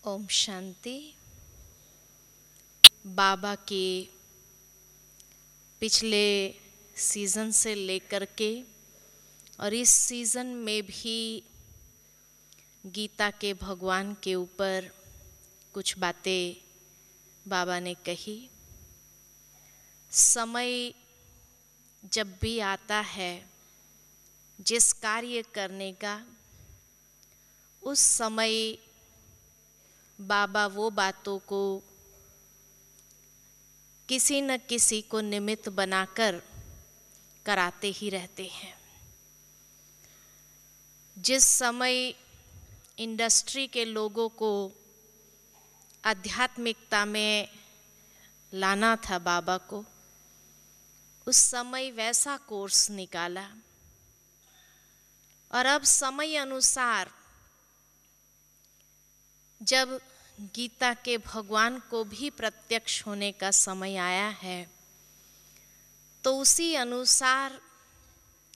ओम शांति। बाबा के पिछले सीज़न से लेकर के और इस सीज़न में भी गीता के भगवान के ऊपर कुछ बातें बाबा ने कही। समय जब भी आता है जिस कार्य करने का, उस समय बाबा वो बातों को किसी न किसी को निमित्त बनाकर कराते ही रहते हैं। जिस समय इंडस्ट्री के लोगों को आध्यात्मिकता में लाना था बाबा को, उस समय वैसा कोर्स निकाला और अब समय अनुसार जब गीता के भगवान को भी प्रत्यक्ष होने का समय आया है, तो उसी अनुसार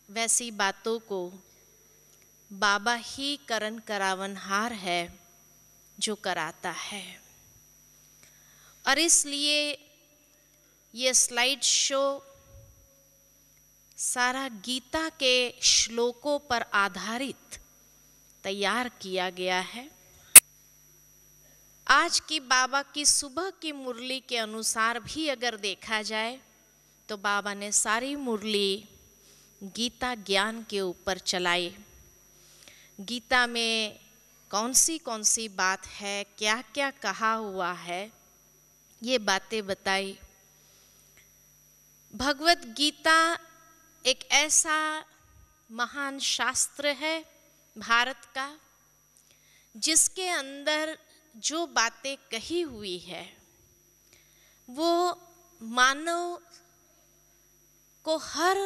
वैसी बातों को बाबा ही करण करावनहार है जो कराता है। और इसलिए ये स्लाइड शो सारा गीता के श्लोकों पर आधारित तैयार किया गया है। आज की बाबा की सुबह की मुरली के अनुसार भी अगर देखा जाए तो बाबा ने सारी मुरली गीता ज्ञान के ऊपर चलाई। गीता में कौन सी बात है, क्या क्या कहा हुआ है, ये बातें बताई। भगवत गीता एक ऐसा महान शास्त्र है भारत का, जिसके अंदर जो बातें कही हुई है वो मानव को हर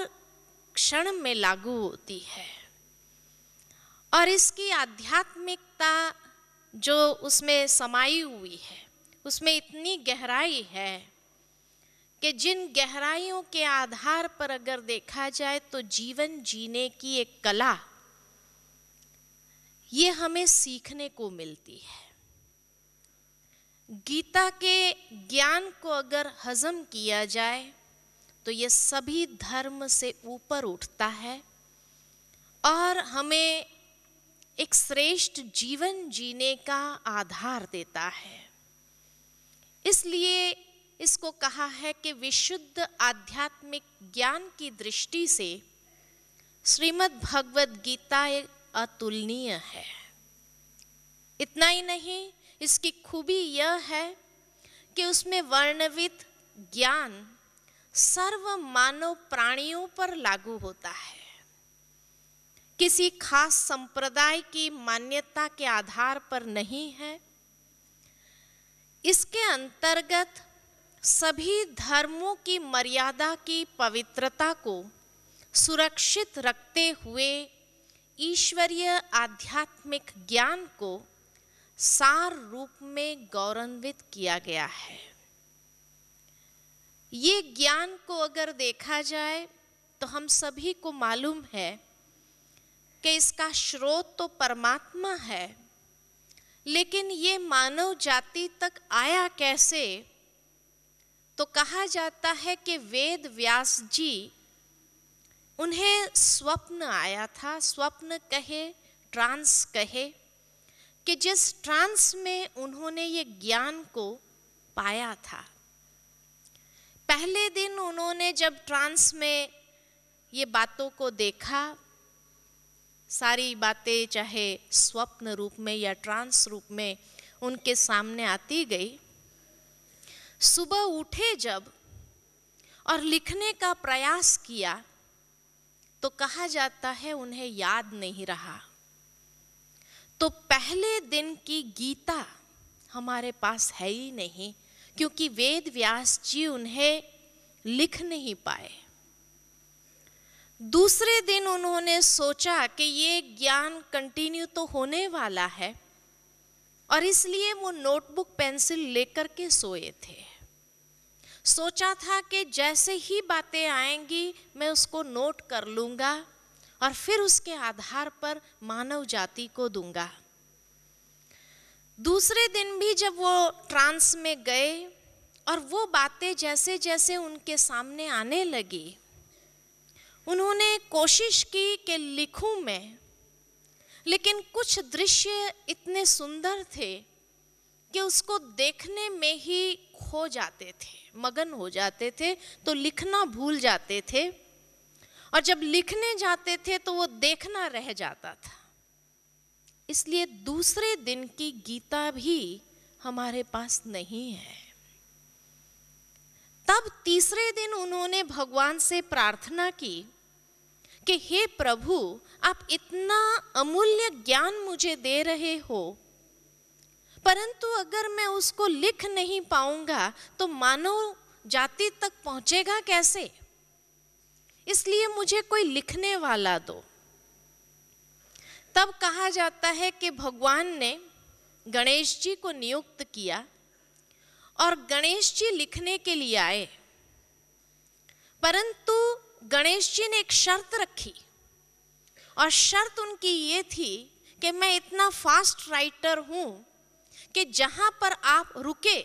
क्षण में लागू होती है। और इसकी आध्यात्मिकता जो उसमें समाई हुई है, उसमें इतनी गहराई है कि जिन गहराइयों के आधार पर अगर देखा जाए तो जीवन जीने की एक कला ये हमें सीखने को मिलती है। गीता के ज्ञान को अगर हजम किया जाए तो ये सभी धर्म से ऊपर उठता है और हमें एक श्रेष्ठ जीवन जीने का आधार देता है। इसलिए इसको कहा है कि विशुद्ध आध्यात्मिक ज्ञान की दृष्टि से श्रीमद् भगवद गीता एक अतुलनीय है। इतना ही नहीं, इसकी खूबी यह है कि उसमें वर्णित ज्ञान सर्व मानव प्राणियों पर लागू होता है। किसी खास संप्रदाय की मान्यता के आधार पर नहीं है। इसके अंतर्गत सभी धर्मों की मर्यादा की पवित्रता को सुरक्षित रखते हुए ईश्वरीय आध्यात्मिक ज्ञान को सार रूप में गौरवान्वित किया गया है। ये ज्ञान को अगर देखा जाए तो हम सभी को मालूम है कि इसका स्रोत तो परमात्मा है, लेकिन ये मानव जाति तक आया कैसे? तो कहा जाता है कि वेद व्यास जी, उन्हें स्वप्न आया था, स्वप्न कहे, ट्रांस कहे, कि जिस ट्रांस में उन्होंने ये ज्ञान को पाया था। पहले दिन उन्होंने जब ट्रांस में ये बातों को देखा, सारी बातें चाहे स्वप्न रूप में या ट्रांस रूप में उनके सामने आती गई। सुबह उठे जब और लिखने का प्रयास किया तो कहा जाता है उन्हें याद नहीं रहा। तो पहले दिन की गीता हमारे पास है ही नहीं, क्योंकि वेद व्यास जी उन्हें लिख नहीं पाए। दूसरे दिन उन्होंने सोचा कि ये ज्ञान कंटिन्यू तो होने वाला है, और इसलिए वो नोटबुक पेंसिल लेकर के सोए थे। सोचा था कि जैसे ही बातें आएंगी मैं उसको नोट कर लूंगा और फिर उसके आधार पर मानव जाति को दूंगा। दूसरे दिन भी जब वो ट्रांस में गए और वो बातें जैसे जैसे उनके सामने आने लगी, उन्होंने कोशिश की कि लिखूं मैं, लेकिन कुछ दृश्य इतने सुंदर थे कि उसको देखने में ही खो जाते थे, मगन हो जाते थे, तो लिखना भूल जाते थे। और जब लिखने जाते थे तो वो देखना रह जाता था। इसलिए दूसरे दिन की गीता भी हमारे पास नहीं है। तब तीसरे दिन उन्होंने भगवान से प्रार्थना की कि हे प्रभु, आप इतना अमूल्य ज्ञान मुझे दे रहे हो, परंतु अगर मैं उसको लिख नहीं पाऊंगा तो मानव जाति तक पहुंचेगा कैसे? इसलिए मुझे कोई लिखने वाला दो। तब कहा जाता है कि भगवान ने गणेश जी को नियुक्त किया और गणेश जी लिखने के लिए आए, परंतु गणेश जी ने एक शर्त रखी, और शर्त उनकी ये थी कि मैं इतना फास्ट राइटर हूं कि जहां पर आप रुके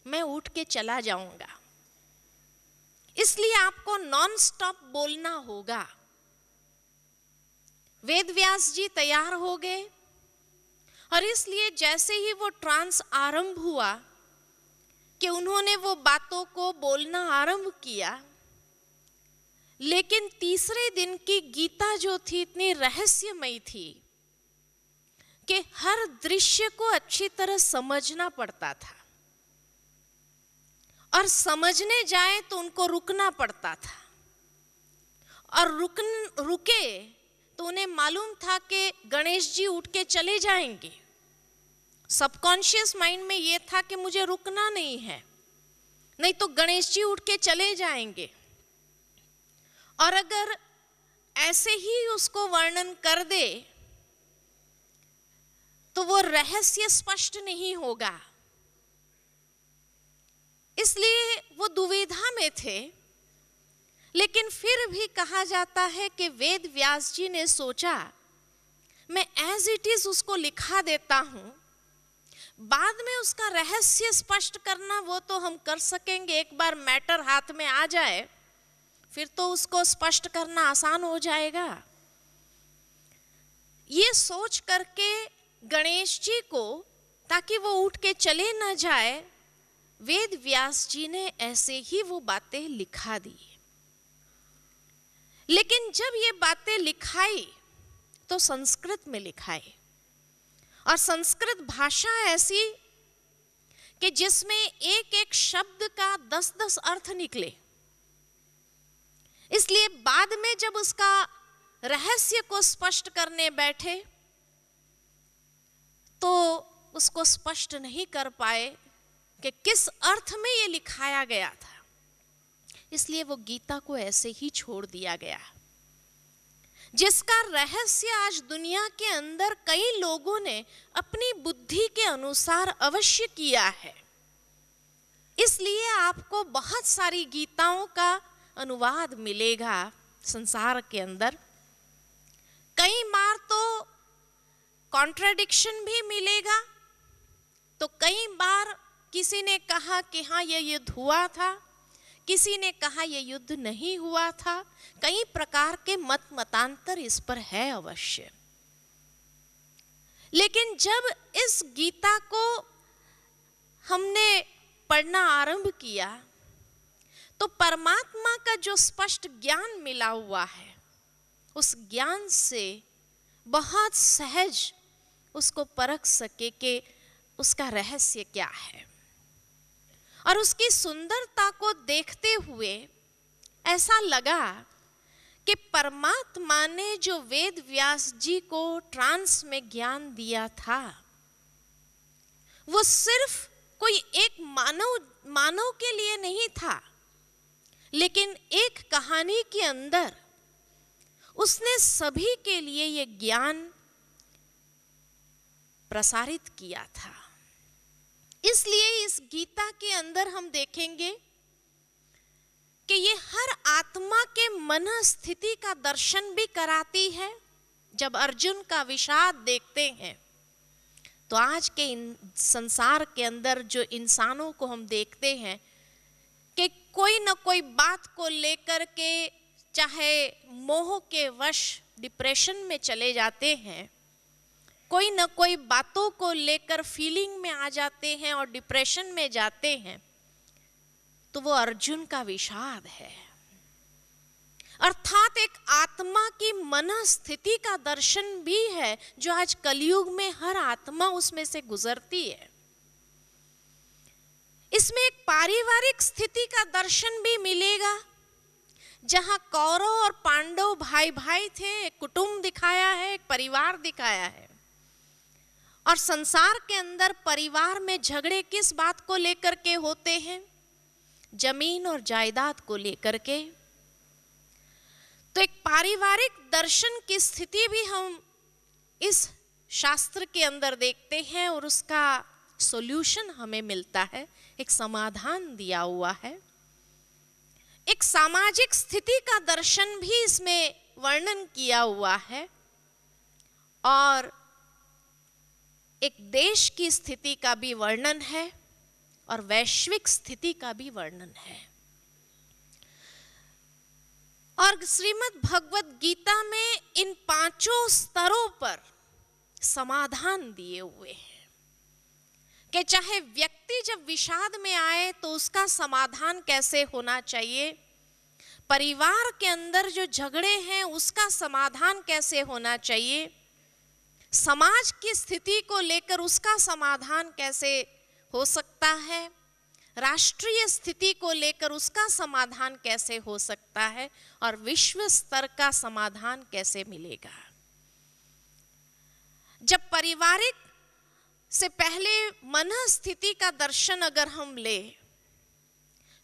मैं उठ के चला जाऊंगा, इसलिए आपको नॉन स्टॉप बोलना होगा। वेद व्यास जी तैयार हो गए और इसलिए जैसे ही वो ट्रांस आरंभ हुआ कि उन्होंने वो बातों को बोलना आरंभ किया, लेकिन तीसरे दिन की गीता जो थी इतनी रहस्यमयी थी कि हर दृश्य को अच्छी तरह समझना पड़ता था, और समझने जाए तो उनको रुकना पड़ता था, और रुके तो उन्हें मालूम था कि गणेश जी उठ के चले जाएंगे। सबकॉन्शियस माइंड में ये था कि मुझे रुकना नहीं है, नहीं तो गणेश जी उठ के चले जाएंगे। और अगर ऐसे ही उसको वर्णन कर दे तो वो रहस्य स्पष्ट नहीं होगा, इसलिए वो दुविधा में थे। लेकिन फिर भी कहा जाता है कि वेद व्यास जी ने सोचा मैं एज इट इज उसको लिखा देता हूं, बाद में उसका रहस्य स्पष्ट करना वो तो हम कर सकेंगे, एक बार मैटर हाथ में आ जाए फिर तो उसको स्पष्ट करना आसान हो जाएगा। ये सोच करके गणेश जी को, ताकि वो उठ के चले ना जाए, वेद व्यास जी ने ऐसे ही वो बातें लिखा दी। लेकिन जब ये बातें लिखाई तो संस्कृत में लिखाई, और संस्कृत भाषा ऐसी कि जिसमें एक एक शब्द का 10-10 अर्थ निकले। इसलिए बाद में जब उसका रहस्य को स्पष्ट करने बैठे तो उसको स्पष्ट नहीं कर पाए कि किस अर्थ में ये लिखाया गया था, इसलिए वो गीता को ऐसे ही छोड़ दिया गया, जिसका रहस्य आज दुनिया के अंदर कई लोगों ने अपनी बुद्धि के अनुसार अवश्य किया है। इसलिए आपको बहुत सारी गीताओं का अनुवाद मिलेगा संसार के अंदर। कई बार तो कॉन्ट्राडिक्शन भी मिलेगा, तो कई बार किसी ने कहा कि हाँ ये युद्ध हुआ था, किसी ने कहा ये युद्ध नहीं हुआ था। कई प्रकार के मतांतर इस पर है अवश्य। लेकिन जब इस गीता को हमने पढ़ना आरंभ किया तो परमात्मा का जो स्पष्ट ज्ञान मिला हुआ है, उस ज्ञान से बहुत सहज उसको परख सके कि उसका रहस्य क्या है। और उसकी सुंदरता को देखते हुए ऐसा लगा कि परमात्मा ने जो वेद व्यास जी को ट्रांस में ज्ञान दिया था, वो सिर्फ कोई एक मानव के लिए नहीं था, लेकिन एक कहानी के अंदर उसने सभी के लिए ये ज्ञान प्रसारित किया था। इसलिए इस गीता के अंदर हम देखेंगे कि ये हर आत्मा के मन स्थिति का दर्शन भी कराती है। जब अर्जुन का विषाद देखते हैं तो आज के संसार के अंदर जो इंसानों को हम देखते हैं कि कोई न कोई बात को लेकर के चाहे मोह के वश डिप्रेशन में चले जाते हैं, कोई न कोई बातों को लेकर फीलिंग में आ जाते हैं और डिप्रेशन में जाते हैं, तो वो अर्जुन का विषाद है। अर्थात एक आत्मा की मनस्थिति का दर्शन भी है जो आज कलयुग में हर आत्मा उसमें से गुजरती है। इसमें एक पारिवारिक स्थिति का दर्शन भी मिलेगा, जहां कौरव और पांडव भाई भाई थे, एक कुटुंब दिखाया है, एक परिवार दिखाया है। और संसार के अंदर परिवार में झगड़े किस बात को लेकर के होते हैं? जमीन और जायदाद को लेकर के। तो एक पारिवारिक दर्शन की स्थिति भी हम इस शास्त्र के अंदर देखते हैं और उसका सॉल्यूशन हमें मिलता है, एक समाधान दिया हुआ है। एक सामाजिक स्थिति का दर्शन भी इसमें वर्णन किया हुआ है और एक देश की स्थिति का भी वर्णन है और वैश्विक स्थिति का भी वर्णन है। और श्रीमद् भगवत गीता में इन पांचों स्तरों पर समाधान दिए हुए हैं कि चाहे व्यक्ति जब विषाद में आए तो उसका समाधान कैसे होना चाहिए, परिवार के अंदर जो झगड़े हैं उसका समाधान कैसे होना चाहिए, समाज की स्थिति को लेकर उसका समाधान कैसे हो सकता है, राष्ट्रीय स्थिति को लेकर उसका समाधान कैसे हो सकता है और विश्व स्तर का समाधान कैसे मिलेगा। जब पारिवारिक से पहले मन स्थिति का दर्शन अगर हम ले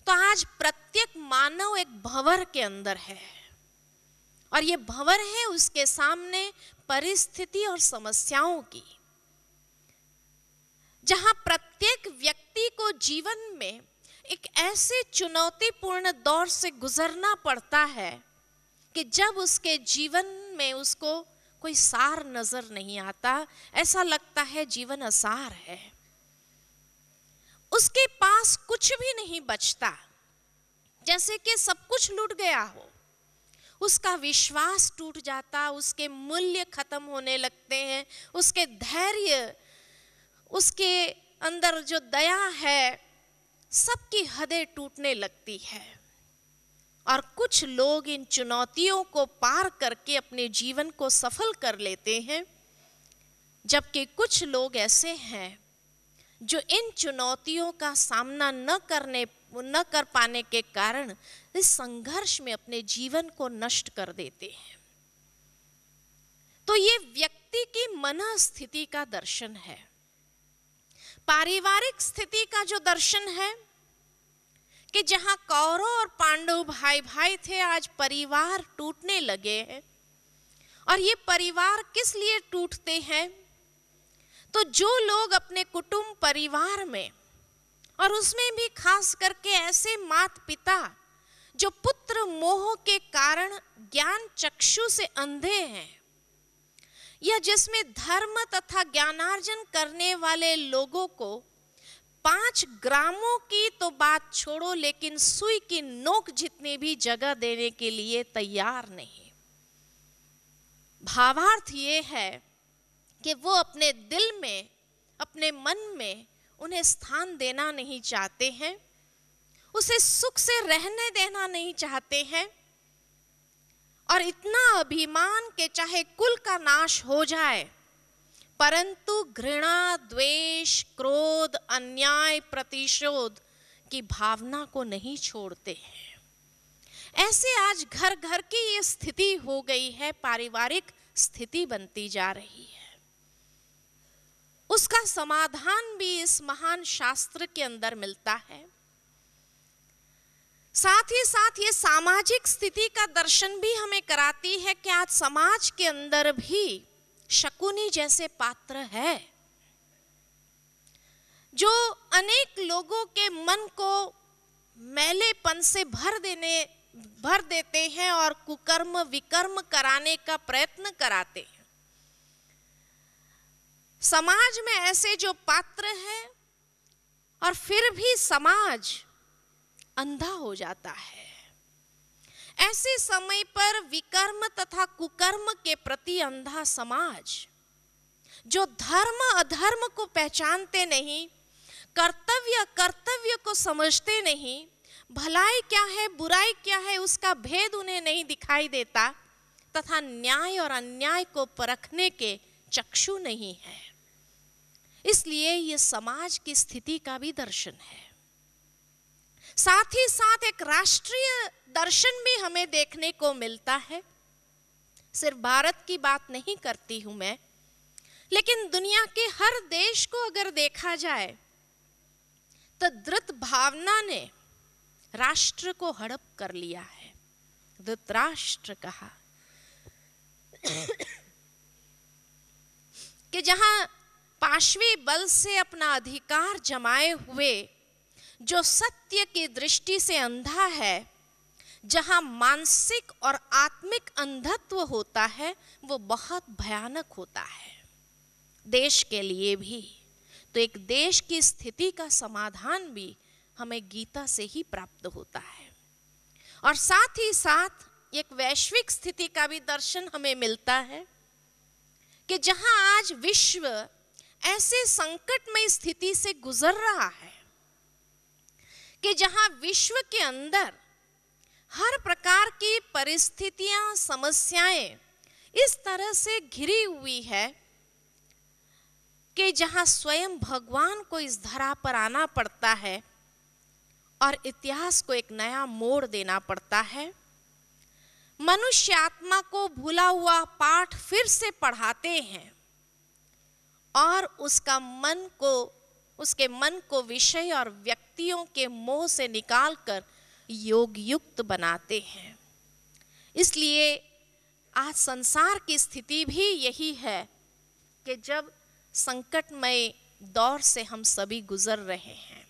तो आज प्रत्येक मानव एक भंवर के अंदर है और ये भंवर है उसके सामने परिस्थिति और समस्याओं की, जहां प्रत्येक व्यक्ति को जीवन में एक ऐसे चुनौतीपूर्ण दौर से गुजरना पड़ता है कि जब उसके जीवन में उसको कोई सार नजर नहीं आता, ऐसा लगता है जीवन असार है, उसके पास कुछ भी नहीं बचता, जैसे कि सब कुछ लूट गया हो। उसका विश्वास टूट जाता, उसके मूल्य खत्म होने लगते हैं, उसके धैर्य, उसके अंदर जो दया है, सबकी हदें टूटने लगती है। और कुछ लोग इन चुनौतियों को पार करके अपने जीवन को सफल कर लेते हैं, जबकि कुछ लोग ऐसे हैं जो इन चुनौतियों का सामना न कर पाने के कारण इस संघर्ष में अपने जीवन को नष्ट कर देते हैं। तो ये व्यक्ति की मनस्थिति का दर्शन है। पारिवारिक स्थिति का जो दर्शन है कि जहां कौरव और पांडव भाई भाई थे, आज परिवार टूटने लगे हैं। और ये परिवार किस लिए टूटते हैं? तो जो लोग अपने कुटुंब परिवार में, और उसमें भी खास करके ऐसे माता पिता जो पुत्र मोह के कारण ज्ञान चक्षु से अंधे हैं, या जिसमें धर्म तथा ज्ञानार्जन करने वाले लोगों को 5 ग्रामों की तो बात छोड़ो, लेकिन सुई की नोक जितनी भी जगह देने के लिए तैयार नहीं। भावार्थ ये है कि वो अपने दिल में, अपने मन में उन्हें स्थान देना नहीं चाहते हैं, उसे सुख से रहने देना नहीं चाहते हैं, और इतना अभिमान के चाहे कुल का नाश हो जाए, परंतु घृणा, द्वेष, क्रोध, अन्याय, प्रतिशोध की भावना को नहीं छोड़ते हैं। ऐसे आज घर घर की ये स्थिति हो गई है, पारिवारिक स्थिति बनती जा रही है। उसका समाधान भी इस महान शास्त्र के अंदर मिलता है। साथ ही साथ ये सामाजिक स्थिति का दर्शन भी हमें कराती है कि आज समाज के अंदर भी शकुनी जैसे पात्र है, जो अनेक लोगों के मन को मैलेपन से भर देते हैं और कुकर्म विकर्म कराने का प्रयत्न कराते हैं। समाज में ऐसे जो पात्र हैं और फिर भी समाज अंधा हो जाता है। ऐसे समय पर विकर्म तथा कुकर्म के प्रति अंधा समाज, जो धर्म अधर्म को पहचानते नहीं, कर्तव्य को समझते नहीं, भलाई क्या है बुराई क्या है उसका भेद उन्हें नहीं दिखाई देता, तथा न्याय और अन्याय को परखने के चक्षु नहीं है। इसलिए ये समाज की स्थिति का भी दर्शन है। साथ ही साथ एक राष्ट्रीय दर्शन भी हमें देखने को मिलता है। सिर्फ भारत की बात नहीं करती हूं मैं, लेकिन दुनिया के हर देश को अगर देखा जाए तो धृत भावना ने राष्ट्र को हड़प कर लिया है। धृतराष्ट्र कहा कि जहां पाशवी बल से अपना अधिकार जमाए हुए जो सत्य की दृष्टि से अंधा है, जहां मानसिक और आत्मिक अंधत्व होता है, वो बहुत भयानक होता है देश के लिए भी। तो एक देश की स्थिति का समाधान भी हमें गीता से ही प्राप्त होता है, और साथ ही साथ एक वैश्विक स्थिति का भी दर्शन हमें मिलता है कि जहां आज विश्व ऐसे संकटमय स्थिति से गुजर रहा है कि जहां विश्व के अंदर हर प्रकार की परिस्थितियां, समस्याएं इस तरह से घिरी हुई है कि जहां स्वयं भगवान को इस धरा पर आना पड़ता है और इतिहास को एक नया मोड़ देना पड़ता है। मनुष्य आत्मा को भूला हुआ पाठ फिर से पढ़ाते हैं और उसके मन को विषय और व्यक्तियों के मोह से निकालकर योग युक्त बनाते हैं। इसलिए आज संसार की स्थिति भी यही है कि जब संकटमय दौर से हम सभी गुजर रहे हैं,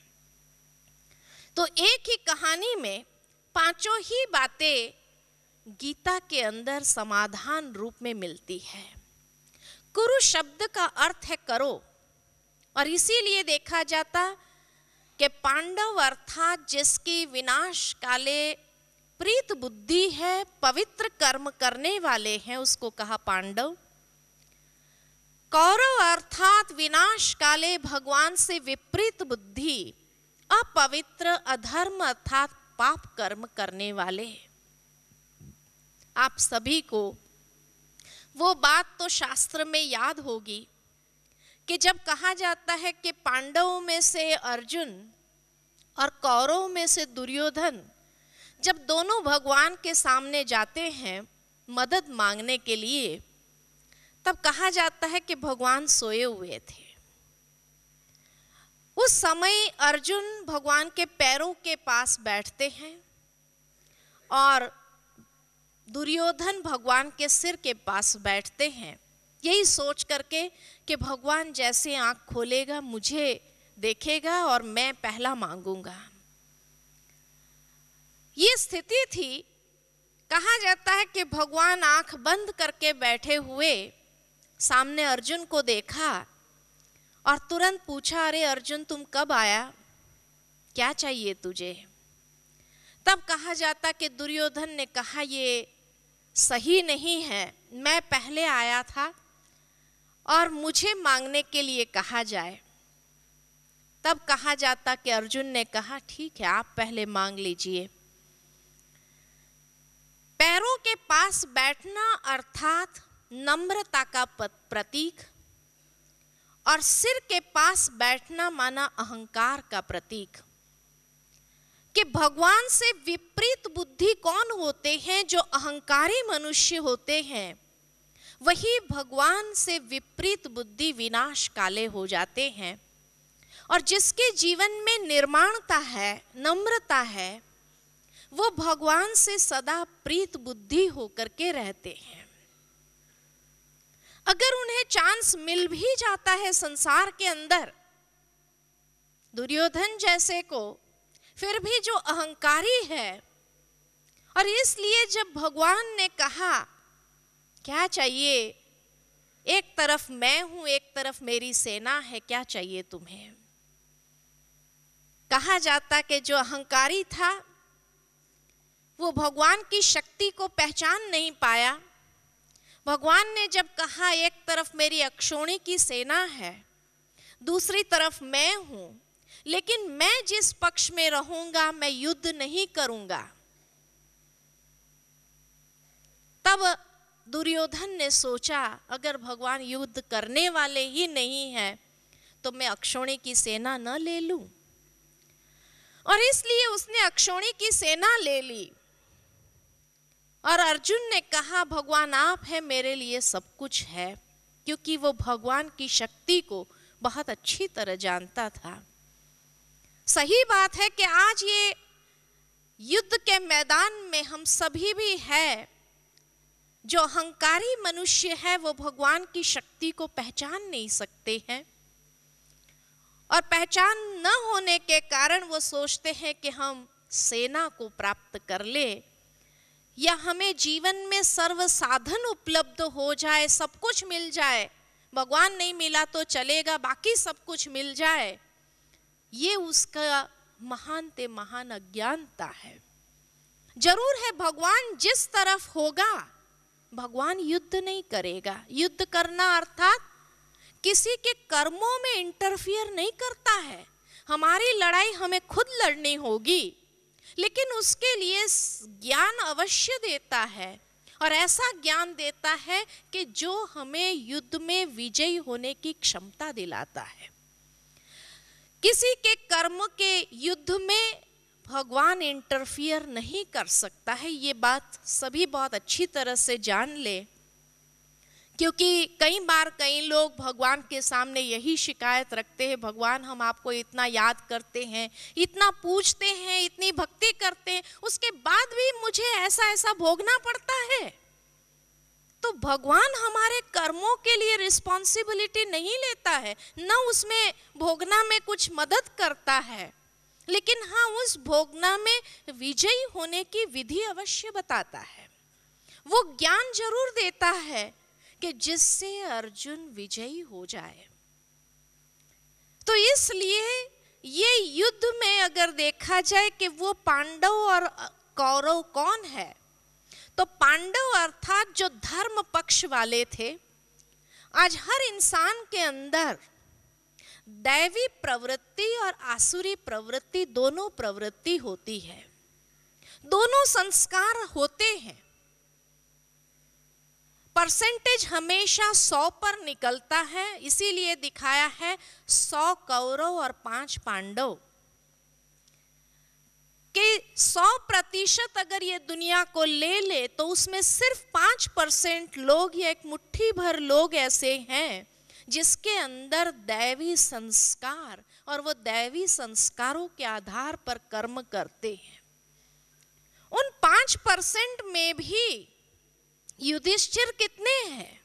तो एक ही कहानी में पांचों ही बातें गीता के अंदर समाधान रूप में मिलती है। कुरु शब्द का अर्थ है करो, और इसीलिए देखा जाता कि पांडव अर्थात जिसकी विनाश काले प्रीत बुद्धि है, पवित्र कर्म करने वाले हैं, उसको कहा पांडव। कौरव अर्थात विनाश काले भगवान से विपरीत बुद्धि, अपवित्र अधर्म अर्थात पाप कर्म करने वाले। आप सभी को वो बात तो शास्त्र में याद होगी कि जब कहा जाता है कि पांडवों में से अर्जुन और कौरवों में से दुर्योधन जब दोनों भगवान के सामने जाते हैं मदद मांगने के लिए, तब कहा जाता है कि भगवान सोए हुए थे। उस समय अर्जुन भगवान के पैरों के पास बैठते हैं और दुर्योधन भगवान के सिर के पास बैठते हैं, यही सोच करके कि भगवान जैसे आंख खोलेगा मुझे देखेगा और मैं पहला मांगूंगा। ये स्थिति थी। कहा जाता है कि भगवान आंख बंद करके बैठे हुए सामने अर्जुन को देखा और तुरंत पूछा, अरे अर्जुन तुम कब आया, क्या चाहिए तुझे? तब कहा जाता कि दुर्योधन ने कहा ये सही नहीं है, मैं पहले आया था और मुझे मांगने के लिए कहा जाए। तब कहा जाता कि अर्जुन ने कहा ठीक है आप पहले मांग लीजिए। पैरों के पास बैठना अर्थात नम्रता का प्रतीक, और सिर के पास बैठना माना अहंकार का प्रतीक। कि भगवान से विपरीत बुद्धि कौन होते हैं? जो अहंकारी मनुष्य होते हैं, वही भगवान से विपरीत बुद्धि विनाश काले हो जाते हैं। और जिसके जीवन में निर्माणता है, नम्रता है, वो भगवान से सदा प्रीत बुद्धि होकर के रहते हैं। अगर उन्हें चांस मिल भी जाता है संसार के अंदर दुर्योधन जैसे को, फिर भी जो अहंकारी है, और इसलिए जब भगवान ने कहा क्या चाहिए, एक तरफ मैं हूं, एक तरफ मेरी सेना है, क्या चाहिए तुम्हें? कहा जाता कि जो अहंकारी था वो भगवान की शक्ति को पहचान नहीं पाया। भगवान ने जब कहा एक तरफ मेरी अक्षोणी की सेना है, दूसरी तरफ मैं हूं, लेकिन मैं जिस पक्ष में रहूंगा मैं युद्ध नहीं करूंगा, तब दुर्योधन ने सोचा अगर भगवान युद्ध करने वाले ही नहीं है तो मैं अक्षोणी की सेना न ले लूं, और इसलिए उसने अक्षोणी की सेना ले ली। और अर्जुन ने कहा भगवान आप है, मेरे लिए सब कुछ है, क्योंकि वो भगवान की शक्ति को बहुत अच्छी तरह जानता था। सही बात है कि आज ये युद्ध के मैदान में हम सभी भी है, जो अहंकारी मनुष्य है वो भगवान की शक्ति को पहचान नहीं सकते हैं, और पहचान न होने के कारण वो सोचते हैं कि हम सेना को प्राप्त कर ले, या हमें जीवन में सर्व साधन उपलब्ध हो जाए, सब कुछ मिल जाए, भगवान नहीं मिला तो चलेगा, बाकी सब कुछ मिल जाए। ये उसका महान ते महान अज्ञानता है। जरूर है भगवान जिस तरफ होगा भगवान युद्ध नहीं करेगा। युद्ध करना अर्थात किसी के कर्मों में इंटरफियर नहीं करता है। हमारी लड़ाई हमें खुद लड़नी होगी, लेकिन उसके लिए ज्ञान अवश्य देता है, और ऐसा ज्ञान देता है कि जो हमें युद्ध में विजयी होने की क्षमता दिलाता है। किसी के कर्म के युद्ध में भगवान इंटरफियर नहीं कर सकता है, ये बात सभी बहुत अच्छी तरह से जान ले, क्योंकि कई बार कई लोग भगवान के सामने यही शिकायत रखते हैं, भगवान हम आपको इतना याद करते हैं, इतना पूजते हैं, इतनी भक्ति करते हैं, उसके बाद भी मुझे ऐसा ऐसा भोगना पड़ता है। तो भगवान हमारे कर्मों के लिए रिस्पॉन्सिबिलिटी नहीं लेता है, न उसमें भोगना में कुछ मदद करता है, लेकिन हाँ उस भोगना में विजयी होने की विधि अवश्य बताता है। वो ज्ञान जरूर देता है कि जिससे अर्जुन विजयी हो जाए। तो इसलिए ये युद्ध में अगर देखा जाए कि वो पांडव और कौरव कौन है, तो पांडव अर्थात जो धर्म पक्ष वाले थे। आज हर इंसान के अंदर दैवी प्रवृत्ति और आसुरी प्रवृत्ति दोनों प्रवृत्ति होती है, दोनों संस्कार होते हैं। परसेंटेज हमेशा 100 पर निकलता है, इसीलिए दिखाया है 100 कौरव और 5 पांडव कि 100% अगर ये दुनिया को ले ले तो उसमें सिर्फ 5% लोग या एक मुट्ठी भर लोग ऐसे हैं जिसके अंदर दैवी संस्कार और वो दैवी संस्कारों के आधार पर कर्म करते हैं। उन 5% में भी युधिष्ठिर कितने हैं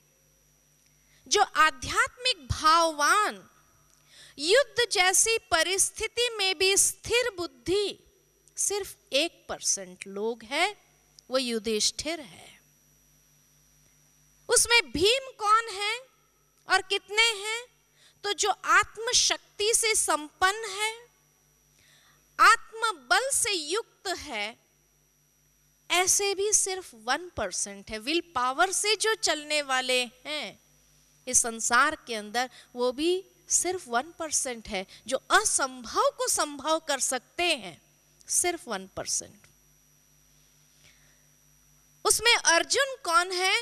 जो आध्यात्मिक भाववान, युद्ध जैसी परिस्थिति में भी स्थिर बुद्धि, सिर्फ 1% लोग हैं, वो युधिष्ठिर है। उसमें भीम कौन है और कितने हैं? तो जो आत्म शक्ति से संपन्न है, आत्म बल से युक्त है, ऐसे भी सिर्फ 1% है। विल पावर से जो चलने वाले हैं इस संसार के अंदर, वो भी सिर्फ 1% है। जो असंभव को संभव कर सकते हैं, सिर्फ 1%। उसमें अर्जुन कौन है?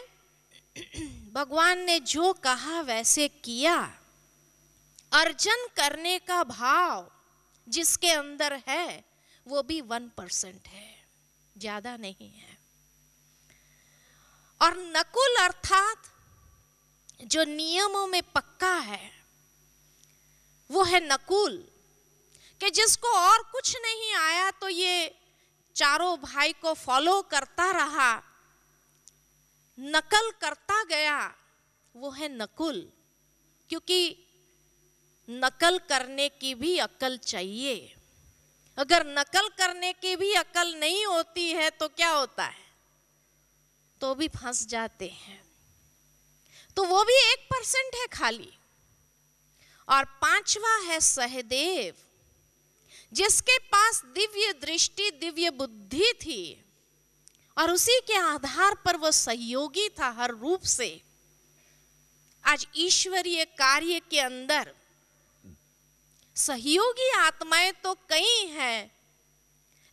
भगवान ने जो कहा वैसे किया। अर्जन करने का भाव जिसके अंदर है वो भी 1% है, ज्यादा नहीं है। और नकुल अर्थात जो नियमों में पक्का है, वो है नकुल, कि जिसको और कुछ नहीं आया तो ये चारों भाई को फॉलो करता रहा, नकल करता गया, वो है नकुल। क्योंकि नकल करने की भी अकल चाहिए। अगर नकल करने की भी अकल नहीं होती है तो क्या होता है? तो भी फंस जाते हैं। तो वो भी 1% है खाली। और पांचवा है सहदेव, जिसके पास दिव्य दृष्टि, दिव्य बुद्धि थी और उसी के आधार पर वो सहयोगी था हर रूप से। आज ईश्वरीय कार्य के अंदर सहयोगी आत्माएं तो कई हैं,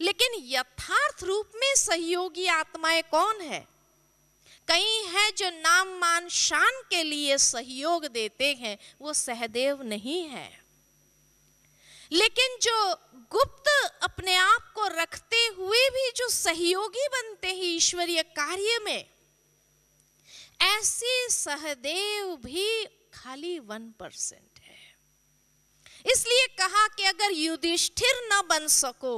लेकिन यथार्थ रूप में सहयोगी आत्माएं कौन है? कई हैं जो नाम मान शान के लिए सहयोग देते हैं, वो सहदेव नहीं है। लेकिन जो गुप्त अपने आप को रखते हुए भी जो सहयोगी बनते हैं ईश्वरीय कार्य में, ऐसे सहदेव भी खाली 1% है। इसलिए कहा कि अगर युधिष्ठिर न बन सको,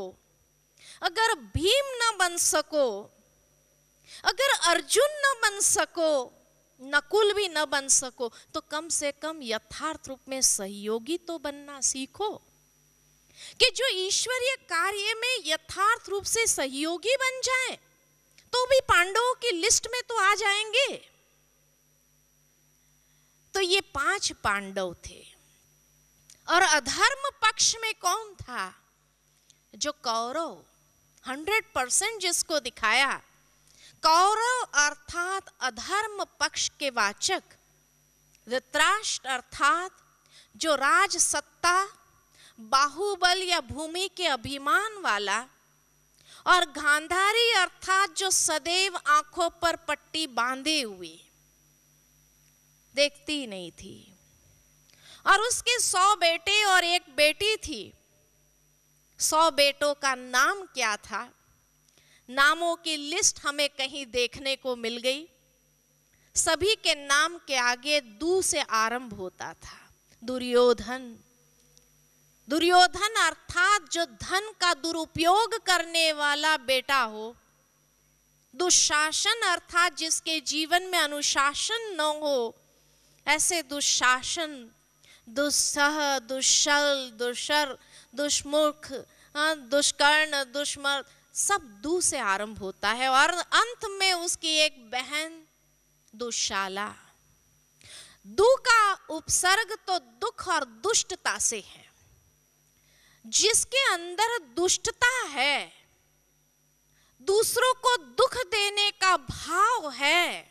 अगर भीम न बन सको, अगर अर्जुन न बन सको, नकुल भी न बन सको, तो कम से कम यथार्थ रूप में सहयोगी तो बनना सीखो। कि जो ईश्वरीय कार्य में यथार्थ रूप से सहयोगी बन जाए तो भी पांडवों की लिस्ट में तो आ जाएंगे। तो ये 5 पांडव थे। और अधर्म पक्ष में कौन था? जो कौरव, 100% जिसको दिखाया, कौरव अर्थात अधर्म पक्ष के वाचक, धृतराष्ट्र अर्थात जो राज सत्ता, बाहुबल या भूमि के अभिमान वाला, और गांधारी अर्थात जो सदैव आंखों पर पट्टी बांधे हुए, देखती नहीं थी। और उसके 100 बेटे और 1 बेटी थी। 100 बेटों का नाम क्या था? नामों की लिस्ट हमें कहीं देखने को मिल गई। सभी के नाम के आगे दू से आरंभ होता था। दुर्योधन, दुर्योधन अर्थात जो धन का दुरुपयोग करने वाला बेटा हो। दुशासन अर्थात जिसके जीवन में अनुशासन न हो, ऐसे दुशासन, दुस्सह, दुश्शल, दुशर, दुष्मुख, दुष्कर्ण, दुष्मर्द, सब दू से आरंभ होता है। और अंत में उसकी एक बहन दुशाला। दू का उपसर्ग तो दुख और दुष्टता से है। जिसके अंदर दुष्टता है, दूसरों को दुख देने का भाव है,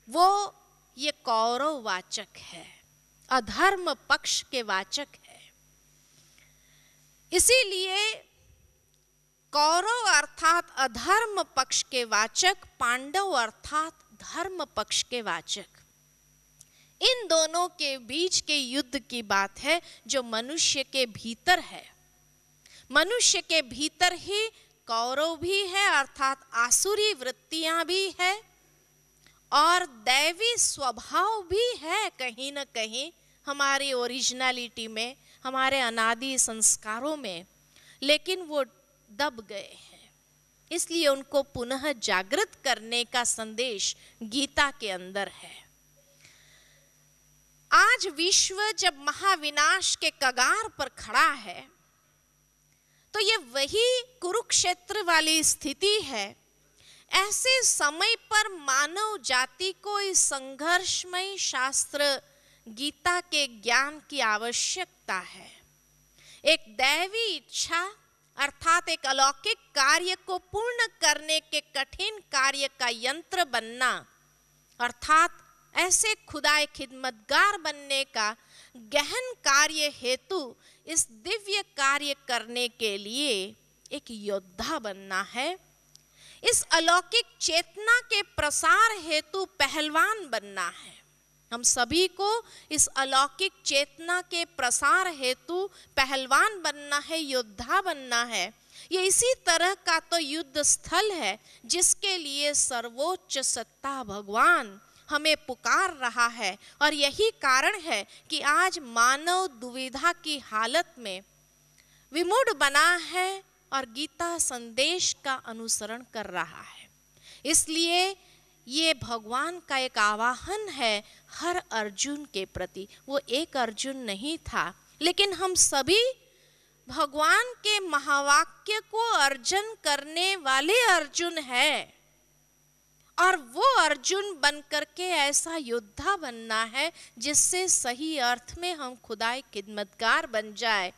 वो ये कौरव वाचक है, अधर्म पक्ष के वाचक है। इसीलिए कौरव अर्थात अधर्म पक्ष के वाचक, पांडव अर्थात धर्म पक्ष के वाचक, इन दोनों के बीच के युद्ध की बात है जो मनुष्य के भीतर है। मनुष्य के भीतर ही कौरव भी है अर्थात आसुरी वृत्तियां भी है और दैवी स्वभाव भी है कहीं ना कहीं हमारी ओरिजिनलिटी में, हमारे अनादि संस्कारों में, लेकिन वो दब गए हैं। इसलिए उनको पुनः जागृत करने का संदेश गीता के अंदर है। आज विश्व जब महाविनाश के कगार पर खड़ा है, तो ये वही कुरुक्षेत्र वाली स्थिति है। ऐसे समय पर मानव जाति को इस संघर्षमय शास्त्र गीता के ज्ञान की आवश्यकता है। एक दैवी इच्छा अर्थात एक अलौकिक कार्य को पूर्ण करने के कठिन कार्य का यंत्र बनना, अर्थात ऐसे खुदाए खिदमतगार बनने का गहन कार्य हेतु इस दिव्य कार्य करने के लिए एक योद्धा बनना है। इस अलौकिक चेतना के प्रसार हेतु पहलवान बनना है। हम सभी को इस अलौकिक चेतना के प्रसार हेतु पहलवान बनना है, योद्धा बनना है। ये इसी तरह का तो युद्ध स्थल है जिसके लिए सर्वोच्च सत्ता भगवान हमें पुकार रहा है। और यही कारण है कि आज मानव दुविधा की हालत में विमूढ़ बना है और गीता संदेश का अनुसरण कर रहा है। इसलिए ये भगवान का एक आवाहन है हर अर्जुन के प्रति। वो एक अर्जुन नहीं था, लेकिन हम सभी भगवान के महावाक्य को अर्जन करने वाले अर्जुन हैं। और वो अर्जुन बन करके ऐसा योद्धा बनना है जिससे सही अर्थ में हम खुदाई खिदमतगार बन जाए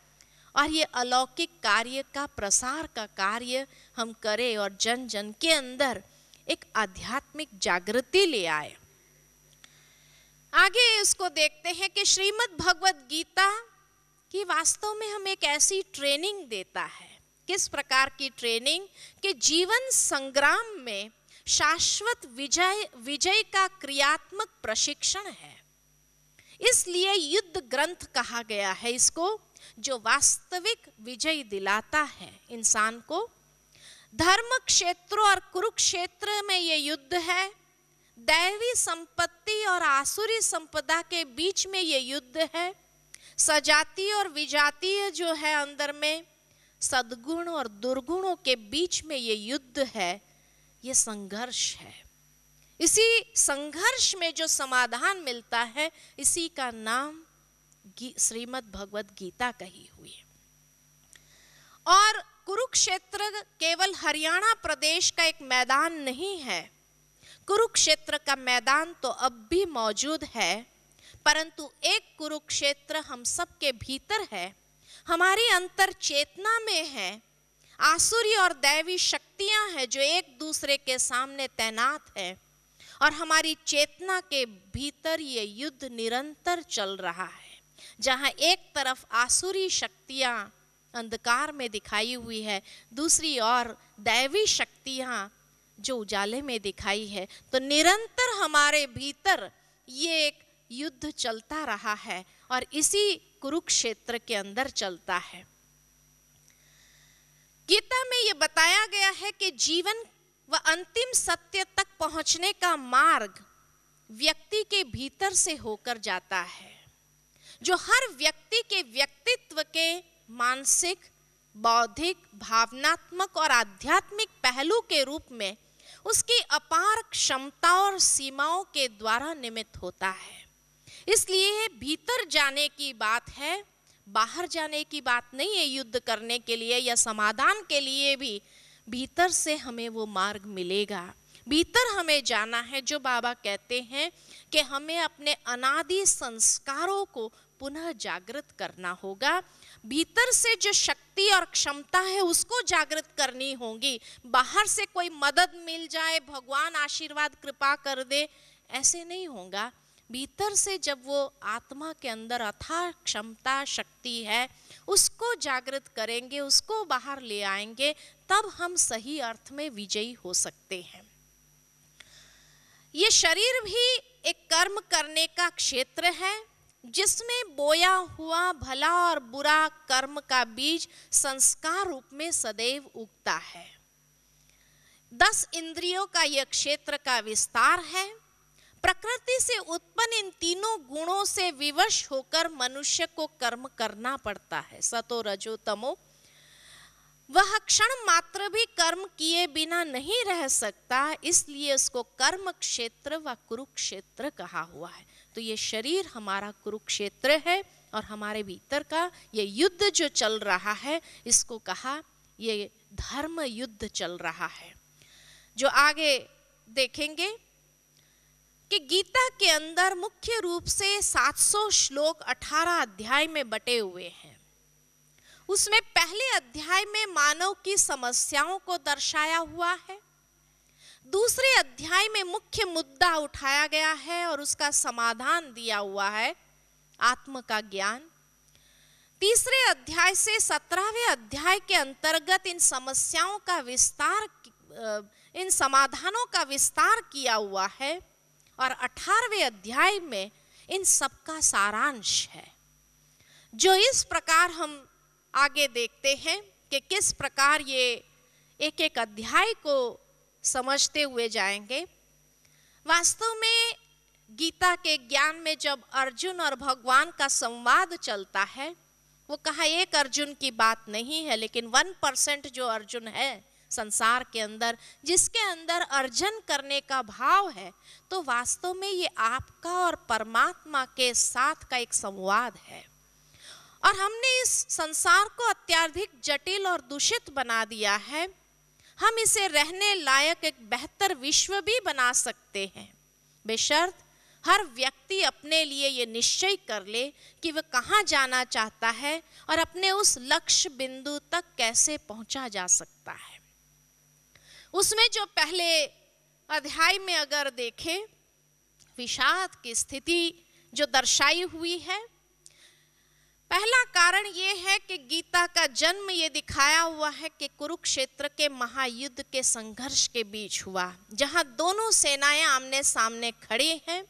और ये अलौकिक कार्य का प्रसार का कार्य हम करें और जन जन के अंदर एक आध्यात्मिक जागृति ले आए। आगे इसको देखते हैं कि श्रीमद् भगवत गीता की वास्तव में हमें एक ऐसी ट्रेनिंग देता है। किस प्रकार की ट्रेनिंग? कि जीवन संग्राम में शाश्वत विजय का क्रियात्मक प्रशिक्षण है। इसलिए युद्ध ग्रंथ कहा गया है इसको, जो वास्तविक विजय दिलाता है इंसान को। धर्म क्षेत्र और कुरुक्षेत्र में ये युद्ध है। दैवी संपत्ति और आसुरी संपदा के बीच में ये युद्ध है। सजातीय और विजातीय जो है अंदर में, सद्गुण और दुर्गुणों के बीच में ये युद्ध है, ये संघर्ष है। इसी संघर्ष में जो समाधान मिलता है, इसी का नाम श्रीमद् भगवत गीता कही हुई है। और कुरुक्षेत्र केवल हरियाणा प्रदेश का एक मैदान नहीं है। कुरुक्षेत्र का मैदान तो अब भी मौजूद है, परंतु एक कुरुक्षेत्र हम सब के भीतर है, हमारी अंतर चेतना में है। आसुरी और दैवी शक्तियां हैं जो एक दूसरे के सामने तैनात है और हमारी चेतना के भीतर ये युद्ध निरंतर चल रहा है। जहां एक तरफ आसुरी शक्तियां अंधकार में दिखाई हुई है, दूसरी ओर दैवी शक्तियां जो उजाले में दिखाई है, तो निरंतर हमारे भीतर ये एक युद्ध चलता रहा है और इसी कुरुक्षेत्र के अंदर चलता है। गीता में ये बताया गया है कि जीवन व अंतिम सत्य तक पहुंचने का मार्ग व्यक्ति के भीतर से होकर जाता है, जो हर व्यक्ति के व्यक्तित्व के मानसिक, बौद्धिक, भावनात्मक और आध्यात्मिक पहलू के रूप में उसकी अपार क्षमता और सीमाओं के द्वारा निमित्त होता है। इसलिए भीतर जाने की बात है, बाहर जाने की बात नहीं है। युद्ध करने के लिए या समाधान के लिए भी भीतर से हमें वो मार्ग मिलेगा। भीतर हमें जाना है, जो बाबा कहते हैं कि हमें अपने अनादि संस्कारों को पुनः जागृत करना होगा। भीतर से जो शक्ति और क्षमता है उसको जागृत करनी होगी। बाहर से कोई मदद मिल जाए, भगवान आशीर्वाद कृपा कर दे, ऐसे नहीं होगा। भीतर से जब वो आत्मा के अंदर अथाह क्षमता शक्ति है, उसको जागृत करेंगे, उसको बाहर ले आएंगे, तब हम सही अर्थ में विजयी हो सकते हैं। ये शरीर भी एक कर्म करने का क्षेत्र है, जिसमें बोया हुआ भला और बुरा कर्म का बीज संस्कार रूप में सदैव उगता है। 10 इंद्रियों का यह क्षेत्र का विस्तार है। प्रकृति से उत्पन्न इन तीनों गुणों से विवश होकर मनुष्य को कर्म करना पड़ता है, सतो रजो तमो। वह क्षण मात्र भी कर्म किए बिना नहीं रह सकता, इसलिए उसको कर्म क्षेत्र व कुरुक्षेत्र कहा हुआ है। तो ये शरीर हमारा कुरुक्षेत्र है और हमारे भीतर का ये युद्ध जो चल रहा है, इसको कहा ये धर्म युद्ध चल रहा है। जो आगे देखेंगे कि गीता के अंदर मुख्य रूप से 700 श्लोक 18 अध्याय में बटे हुए हैं। उसमें पहले अध्याय में मानव की समस्याओं को दर्शाया हुआ है। दूसरे अध्याय में मुख्य मुद्दा उठाया गया है और उसका समाधान दिया हुआ है, आत्म का ज्ञान। तीसरे अध्याय से 17वें अध्याय के अंतर्गत इन समस्याओं का विस्तार, इन समाधानों का विस्तार किया हुआ है और 18वें अध्याय में इन सब का सारांश है। जो इस प्रकार हम आगे देखते हैं कि किस प्रकार ये एक एक अध्याय को समझते हुए जाएंगे। वास्तव में गीता के ज्ञान में जब अर्जुन और भगवान का संवाद चलता है, वो कहा एक अर्जुन की बात नहीं है, लेकिन 1% जो अर्जुन है संसार के अंदर, जिसके अंदर अर्जन करने का भाव है, तो वास्तव में ये आपका और परमात्मा के साथ का एक संवाद है। और हमने इस संसार को अत्यधिक जटिल और दूषित बना दिया है। हम इसे रहने लायक एक बेहतर विश्व भी बना सकते हैं, बेशर्त हर व्यक्ति अपने लिए ये निश्चय कर ले कि वह कहाँ जाना चाहता है और अपने उस लक्ष्य बिंदु तक कैसे पहुंचा जा सकता है। उसमें जो पहले अध्याय में अगर देखें, विषाद की स्थिति जो दर्शाई हुई है, पहला कारण ये है कि गीता का जन्म ये दिखाया हुआ है कि कुरुक्षेत्र के महायुद्ध के संघर्ष के बीच हुआ, जहां दोनों सेनाएं आमने सामने खड़ी हैं।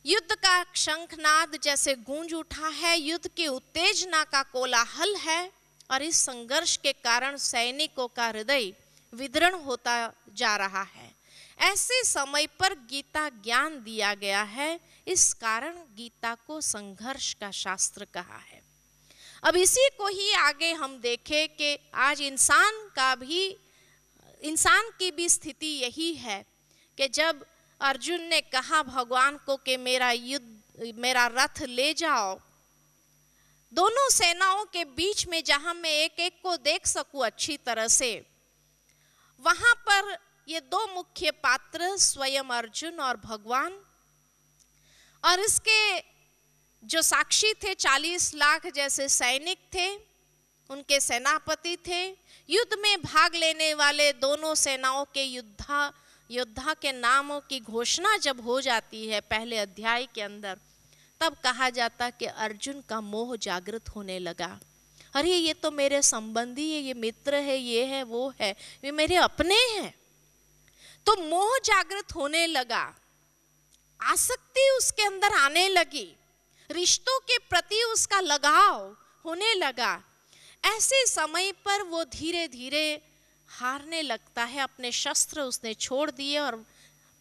युद्ध का शंखनाद जैसे गूंज उठा है, युद्ध की उत्तेजना का कोलाहल है, और इस संघर्ष के कारण सैनिकों का हृदय विदीर्ण होता जा रहा है। ऐसे समय पर गीता ज्ञान दिया गया है, इस कारण गीता को संघर्ष का शास्त्र कहा है। अब इसी को ही आगे हम देखें कि आज इंसान की भी स्थिति यही है कि जब अर्जुन ने कहा भगवान को कि मेरा रथ ले जाओ, दोनों सेनाओं के बीच में जहां मैं एक एक को देख सकूं अच्छी तरह से, वहां पर ये दो मुख्य पात्र स्वयं अर्जुन और भगवान, और इसके जो साक्षी थे 40 लाख जैसे सैनिक थे, उनके सेनापति थे। युद्ध में भाग लेने वाले दोनों सेनाओं के योद्धा के नामों की घोषणा जब हो जाती है पहले अध्याय के अंदर, तब कहा जाता कि अर्जुन का मोह जागृत होने लगा। अरे ये तो मेरे संबंधी है, ये मित्र है, ये है, वो है, ये मेरे अपने हैं। तो मोह जागृत होने लगा, आसक्ति उसके अंदर आने लगी, रिश्तों के प्रति उसका लगाव होने लगा। ऐसे समय पर वो धीरे धीरे हारने लगता है, अपने शस्त्र उसने छोड़ दिए और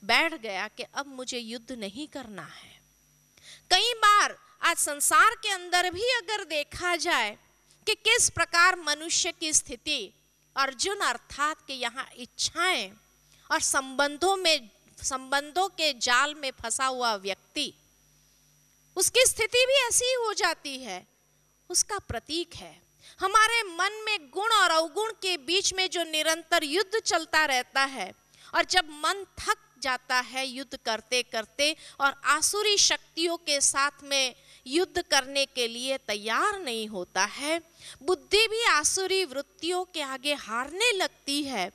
बैठ गया कि अब मुझे युद्ध नहीं करना है। कई बार आज संसार के अंदर भी अगर देखा जाए कि किस प्रकार मनुष्य की स्थिति, अर्जुन अर्थात कि यहाँ इच्छाएं और संबंधों के जाल में फंसा हुआ व्यक्ति, उसकी स्थिति भी ऐसी ही हो जाती है, उसका प्रतीक है। हमारे मन में गुण और अवगुण के बीच में जो निरंतर युद्ध चलता रहता है, और जब मन थक जाता है युद्ध करते करते और आसुरी शक्तियों के साथ में युद्ध करने के लिए तैयार नहीं होता है, बुद्धि भी आसुरी वृत्तियों के आगे हारने लगती है।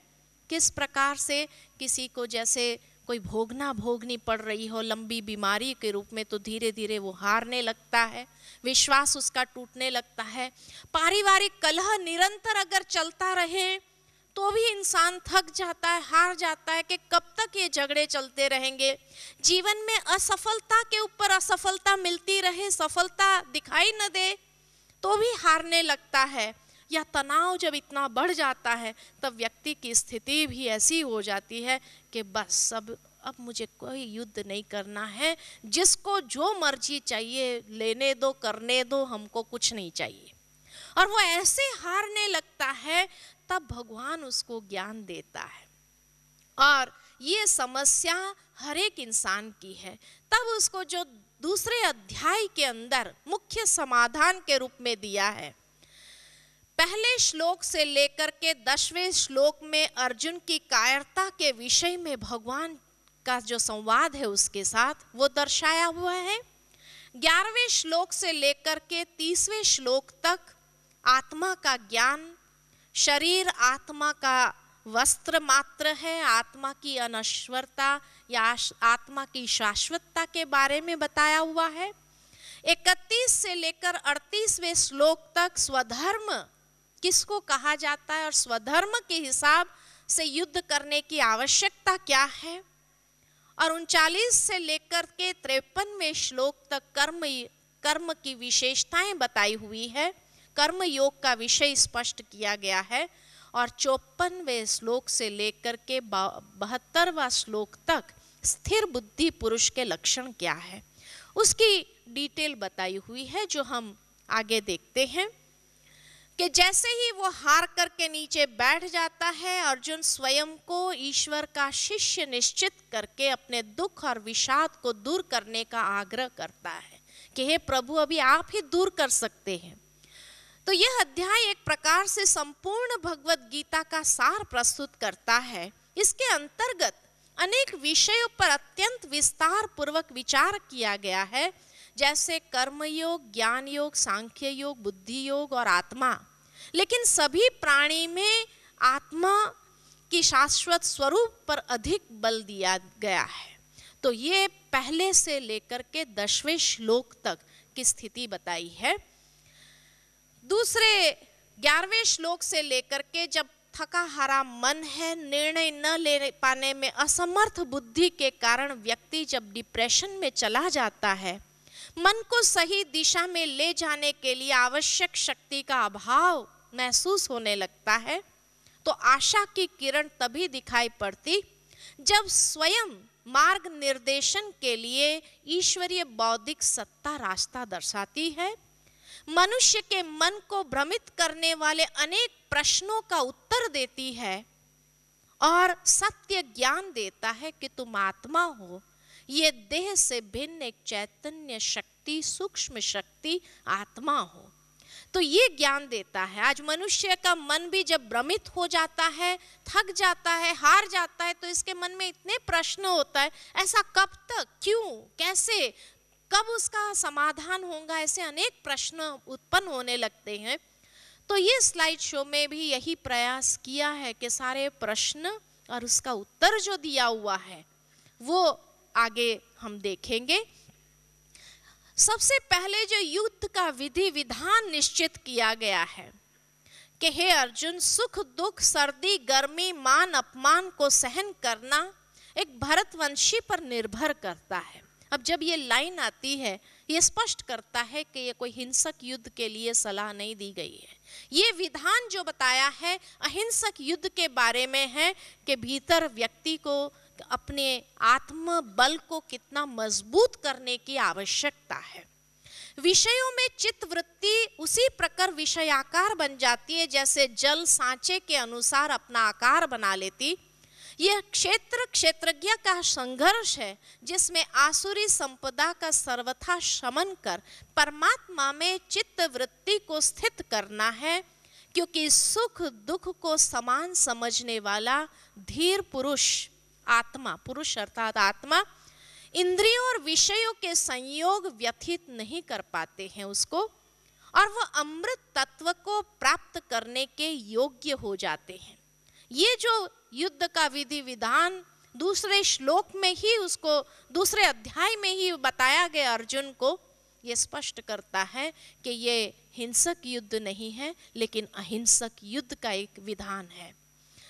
किस प्रकार से किसी को जैसे कोई भोगनी पड़ रही हो लंबी बीमारी के रूप में, तो धीरे धीरे वो हारने लगता है, विश्वास उसका टूटने लगता है। पारिवारिक कलह निरंतर अगर चलता रहे तो भी इंसान थक जाता है, हार जाता है कि कब तक ये झगड़े चलते रहेंगे। जीवन में असफलता के ऊपर असफलता मिलती रहे, सफलता दिखाई न दे तो भी हारने लगता है। या तनाव जब इतना बढ़ जाता है तब व्यक्ति की स्थिति भी ऐसी हो जाती है कि बस अब मुझे कोई युद्ध नहीं करना है, जिसको जो मर्जी चाहिए लेने दो, करने दो, हमको कुछ नहीं चाहिए। और वो ऐसे हारने लगता है, तब भगवान उसको ज्ञान देता है। और ये समस्या हर एक इंसान की है। तब उसको जो दूसरे अध्याय के अंदर मुख्य समाधान के रूप में दिया है, पहले श्लोक से लेकर के 10वें श्लोक में अर्जुन की कायरता के विषय में भगवान का जो संवाद है उसके साथ वो दर्शाया हुआ है। 11वें श्लोक से लेकर के 30वें श्लोक तक आत्मा का ज्ञान, शरीर आत्मा का वस्त्र मात्र है, आत्मा की अनश्वरता या आत्मा की शाश्वतता के बारे में बताया हुआ है। 31 से लेकर 38वें श्लोक तक स्वधर्म किसको कहा जाता है और स्वधर्म के हिसाब से युद्ध करने की आवश्यकता क्या है, और 39 से लेकर के 53वें श्लोक तक कर्म की विशेषताएं बताई हुई है, कर्म योग का विषय स्पष्ट किया गया है। और 54वें श्लोक से लेकर के 72वां श्लोक तक स्थिर बुद्धि पुरुष के लक्षण क्या है उसकी डिटेल बताई हुई है, जो हम आगे देखते हैं। कि जैसे ही वो हार करके नीचे बैठ जाता है, अर्जुन स्वयं को ईश्वर का शिष्य निश्चित करके अपने दुख और विषाद को दूर करने का आग्रह करता है कि हे प्रभु, अभी आप ही दूर कर सकते हैं। तो यह अध्याय एक प्रकार से संपूर्ण भगवत गीता का सार प्रस्तुत करता है। इसके अंतर्गत अनेक विषयों पर अत्यंत विस्तार पूर्वक विचार किया गया है, जैसे कर्मयोग, ज्ञान योग, सांख्य योग, बुद्धि योग और आत्मा। लेकिन सभी प्राणी में आत्मा की शाश्वत स्वरूप पर अधिक बल दिया गया है। तो ये पहले से लेकर के 10वें श्लोक तक की स्थिति बताई है। दूसरे 11वें श्लोक से लेकर के जब थका हारा मन है, निर्णय न ले पाने में असमर्थ बुद्धि के कारण व्यक्ति जब डिप्रेशन में चला जाता है, मन को सही दिशा में ले जाने के लिए आवश्यक शक्ति का अभाव महसूस होने लगता है, तो आशा की किरण तभी दिखाई पड़ती जब स्वयं मार्ग निर्देशन के लिए ईश्वरीय बौद्धिक सत्ता रास्ता दर्शाती है। मनुष्य के मन को भ्रमित करने वाले अनेक प्रश्नों का उत्तर देती है और सत्य ज्ञान देता है कि तुम आत्मा हो, ये देह से भिन्न एक चैतन्य शक्ति, सूक्ष्म शक्ति आत्मा हो। तो ये ज्ञान देता है। आज मनुष्य का मन भी जब भ्रमित हो जाता है, थक जाता है, हार जाता है, तो इसके मन में इतने प्रश्न होता है, ऐसा कब तक, क्यों, कैसे, कब उसका समाधान होगा, ऐसे अनेक प्रश्न उत्पन्न होने लगते हैं। तो ये स्लाइड शो में भी यही प्रयास किया है कि सारे प्रश्न और उसका उत्तर जो दिया हुआ है वो आगे हम देखेंगे। सबसे पहले जो युद्ध का विधि विधान निश्चित किया गया है कि हे अर्जुन, सुख दुख, सर्दी गर्मी, मान अपमान को सहन करना एक भरतवंशी पर निर्भर करता है। अब जब ये लाइन आती है, ये स्पष्ट करता है कि ये कोई हिंसक युद्ध के लिए सलाह नहीं दी गई है। ये विधान जो बताया है अहिंसक युद्ध के बारे में है कि भीतर व्यक्ति को अपने आत्म बल को कितना मजबूत करने की आवश्यकता है। विषयों में चित्त वृत्ति उसी प्रकार विषयाकार बन जाती है जैसे जल सांचे के अनुसार अपना आकार बना लेती। यह क्षेत्र क्षेत्रज्ञ का संघर्ष है जिसमें आसुरी संपदा का सर्वथा शमन कर परमात्मा में चित्त वृत्ति को स्थित करना है, क्योंकि सुख दुख को समान समझने वाला धीर पुरुष, आत्मा, पुरुष अर्थात आत्मा, इंद्रियों और विषयों के संयोग व्यथित नहीं कर पाते हैं उसको, और वह अमृत तत्व को प्राप्त करने के योग्य हो जाते हैं। ये जो युद्ध का विधि विधान दूसरे श्लोक में ही, उसको दूसरे अध्याय में ही बताया गया अर्जुन को, ये स्पष्ट करता है कि ये हिंसक युद्ध नहीं है लेकिन अहिंसक युद्ध का एक विधान है।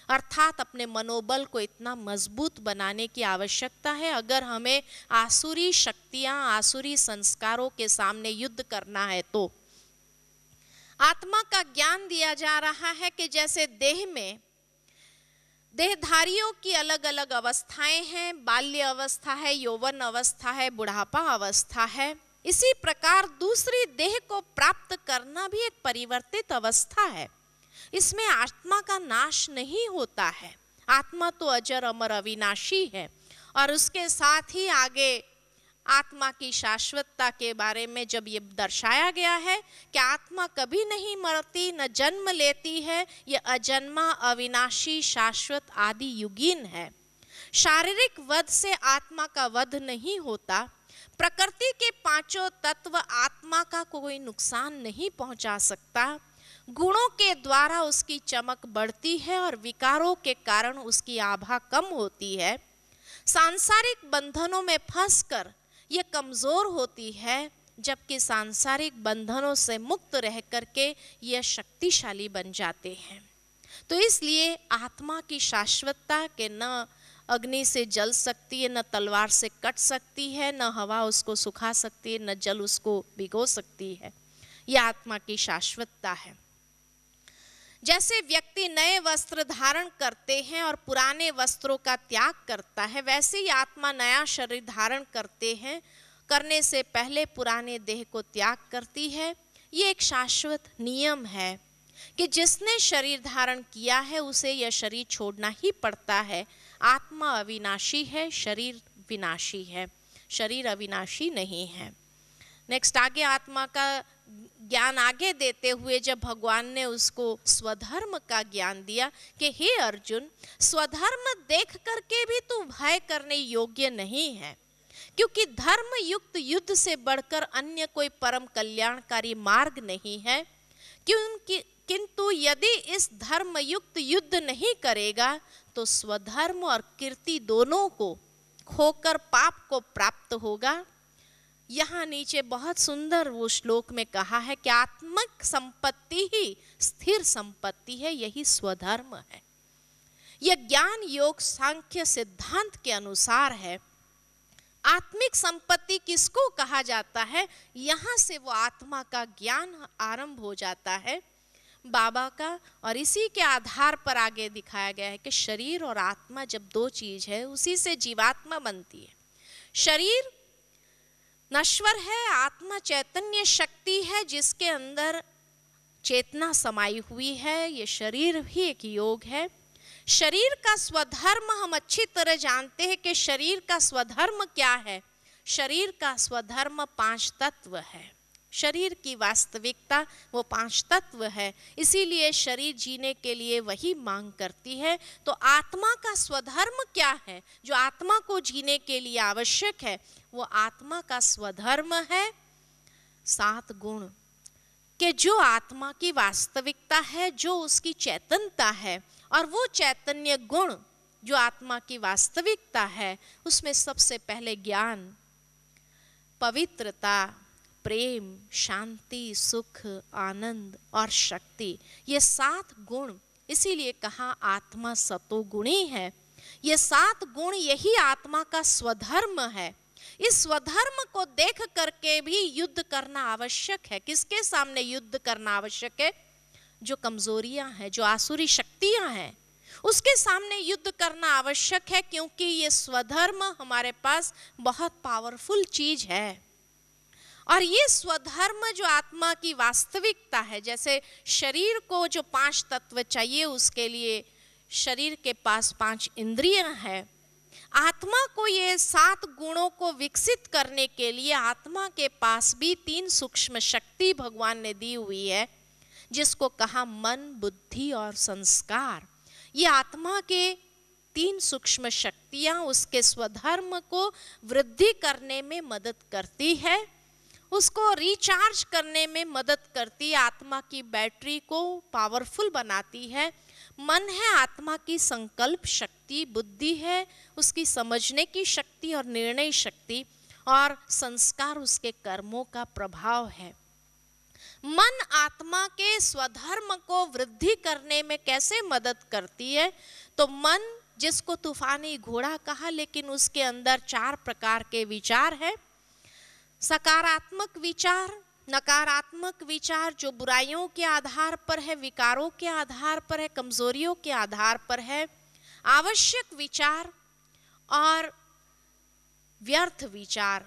अर्थात अपने मनोबल को इतना मजबूत बनाने की आवश्यकता है अगर हमें आसुरी शक्तियां, आसुरी संस्कारों के सामने युद्ध करना है। तो आत्मा का ज्ञान दिया जा रहा है कि जैसे देह में देहधारियों की अलग अलग अवस्थाएं हैं, बाल्य अवस्था है, यौवन अवस्था है, बुढ़ापा अवस्था है, इसी प्रकार दूसरी देह को प्राप्त करना भी एक परिवर्तित अवस्था है। इसमें आत्मा का नाश नहीं होता है। आत्मा तो अजर अमर अविनाशी है। और उसके साथ ही आगे आत्मा की शाश्वतता के बारे में जब ये दर्शाया गया है कि आत्मा कभी नहीं मरती, न जन्म लेती है, ये अजन्मा, अविनाशी, शाश्वत, आदि युगीन है। शारीरिक वध से आत्मा का वध नहीं होता। प्रकृति के पांचों तत्व आत्मा का कोई नुकसान नहीं पहुंचा सकता। गुणों के द्वारा उसकी चमक बढ़ती है और विकारों के कारण उसकी आभा कम होती है। सांसारिक बंधनों में फंसकर ये कमजोर होती है, जबकि सांसारिक बंधनों से मुक्त रह करके ये शक्तिशाली बन जाते हैं। तो इसलिए आत्मा की शाश्वतता के न अग्नि से जल सकती है, न तलवार से कट सकती है, न हवा उसको सुखा सकती है, न जल उसको भिगो सकती है। यह आत्मा की शाश्वतता है। जैसे व्यक्ति नए वस्त्र धारण करते हैं और पुराने वस्त्रों का त्याग करता है, वैसे ही आत्मा नया शरीर धारण करते हैं, करने से पहले पुराने देह को त्याग करती है। ये एक शाश्वत नियम है कि जिसने शरीर धारण किया है उसे यह शरीर छोड़ना ही पड़ता है। आत्मा अविनाशी है, शरीर विनाशी है, शरीर अविनाशी नहीं है। नेक्स्ट आगे आत्मा का ज्ञान आगे देते हुए जब भगवान ने उसको स्वधर्म का ज्ञान दिया कि हे अर्जुन, स्वधर्म देख करके भी तू भय करने योग्य नहीं है, क्योंकि धर्म युक्त युद्ध से बढ़कर अन्य कोई परम कल्याणकारी मार्ग नहीं है। किंतु यदि इस धर्म युक्त युद्ध नहीं करेगा तो स्वधर्म और कीर्ति दोनों को खोकर पाप को प्राप्त होगा। यहाँ नीचे बहुत सुंदर वो श्लोक में कहा है कि आत्मिक संपत्ति ही स्थिर संपत्ति है, यही स्वधर्म है। यह ज्ञान योग सांख्य सिद्धांत के अनुसार है। आत्मिक संपत्ति किसको कहा जाता है? यहाँ से वो आत्मा का ज्ञान आरंभ हो जाता है बाबा का, और इसी के आधार पर आगे दिखाया गया है कि शरीर और आत्मा जब दो चीज है उसी से जीवात्मा बनती है। शरीर नश्वर है, आत्मा चैतन्य शक्ति है जिसके अंदर चेतना समाई हुई है। ये शरीर भी एक योग है। शरीर का स्वधर्म हम अच्छी तरह जानते हैं कि शरीर का स्वधर्म क्या है। शरीर का स्वधर्म 5 तत्व है। शरीर की वास्तविकता वो 5 तत्व है, इसीलिए शरीर जीने के लिए वही मांग करती है। तो आत्मा का स्वधर्म क्या है जो आत्मा को जीने के लिए आवश्यक है? वो आत्मा का स्वधर्म है 7 गुण, कि जो आत्मा की वास्तविकता है, जो उसकी चैतन्यता है, और वो चैतन्य गुण जो आत्मा की वास्तविकता है, उसमें सबसे पहले ज्ञान, पवित्रता, प्रेम, शांति, सुख, आनंद और शक्ति, ये 7 गुण। इसीलिए कहा आत्मा सतोगुणी है। ये 7 गुण यही आत्मा का स्वधर्म है। इस स्वधर्म को देख करके भी युद्ध करना आवश्यक है। किसके सामने युद्ध करना आवश्यक है? जो कमजोरियां हैं, जो आसुरी शक्तियां हैं, उसके सामने युद्ध करना आवश्यक है, क्योंकि ये स्वधर्म हमारे पास बहुत पावरफुल चीज है। और ये स्वधर्म जो आत्मा की वास्तविकता है, जैसे शरीर को जो 5 तत्व चाहिए उसके लिए शरीर के पास 5 इंद्रियां हैं। आत्मा को ये 7 गुणों को विकसित करने के लिए आत्मा के पास भी 3 सूक्ष्म शक्ति भगवान ने दी हुई है, जिसको कहा मन, बुद्धि और संस्कार। ये आत्मा के 3 सूक्ष्म शक्तियां उसके स्वधर्म को वृद्धि करने में मदद करती है, उसको रिचार्ज करने में मदद करती है, आत्मा की बैटरी को पावरफुल बनाती है। मन है आत्मा की संकल्प शक्ति, बुद्धि है उसकी समझने की शक्ति और निर्णय शक्ति, और संस्कार उसके कर्मों का प्रभाव है। मन आत्मा के स्वधर्म को वृद्धि करने में कैसे मदद करती है? तो मन, जिसको तूफानी घोड़ा कहा, लेकिन उसके अंदर 4 प्रकार के विचार है। सकारात्मक विचार, नकारात्मक विचार जो बुराइयों के आधार पर है, विकारों के आधार पर है, कमजोरियों के आधार पर है, आवश्यक विचार और व्यर्थ विचार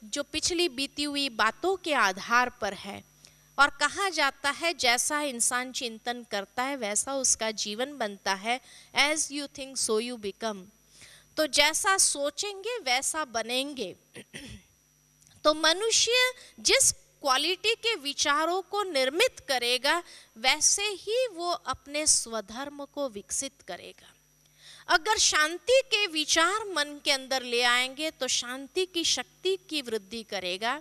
जो पिछली बीती हुई बातों के आधार पर है। और कहा जाता है जैसा इंसान चिंतन करता है वैसा उसका जीवन बनता है। As you think so you become. तो जैसा सोचेंगे वैसा बनेंगे। तो मनुष्य जिस क्वालिटी के विचारों को निर्मित करेगा वैसे ही वो अपने स्वधर्म को विकसित करेगा। अगर शांति के विचार मन के अंदर ले आएंगे तो शांति की शक्ति की वृद्धि करेगा।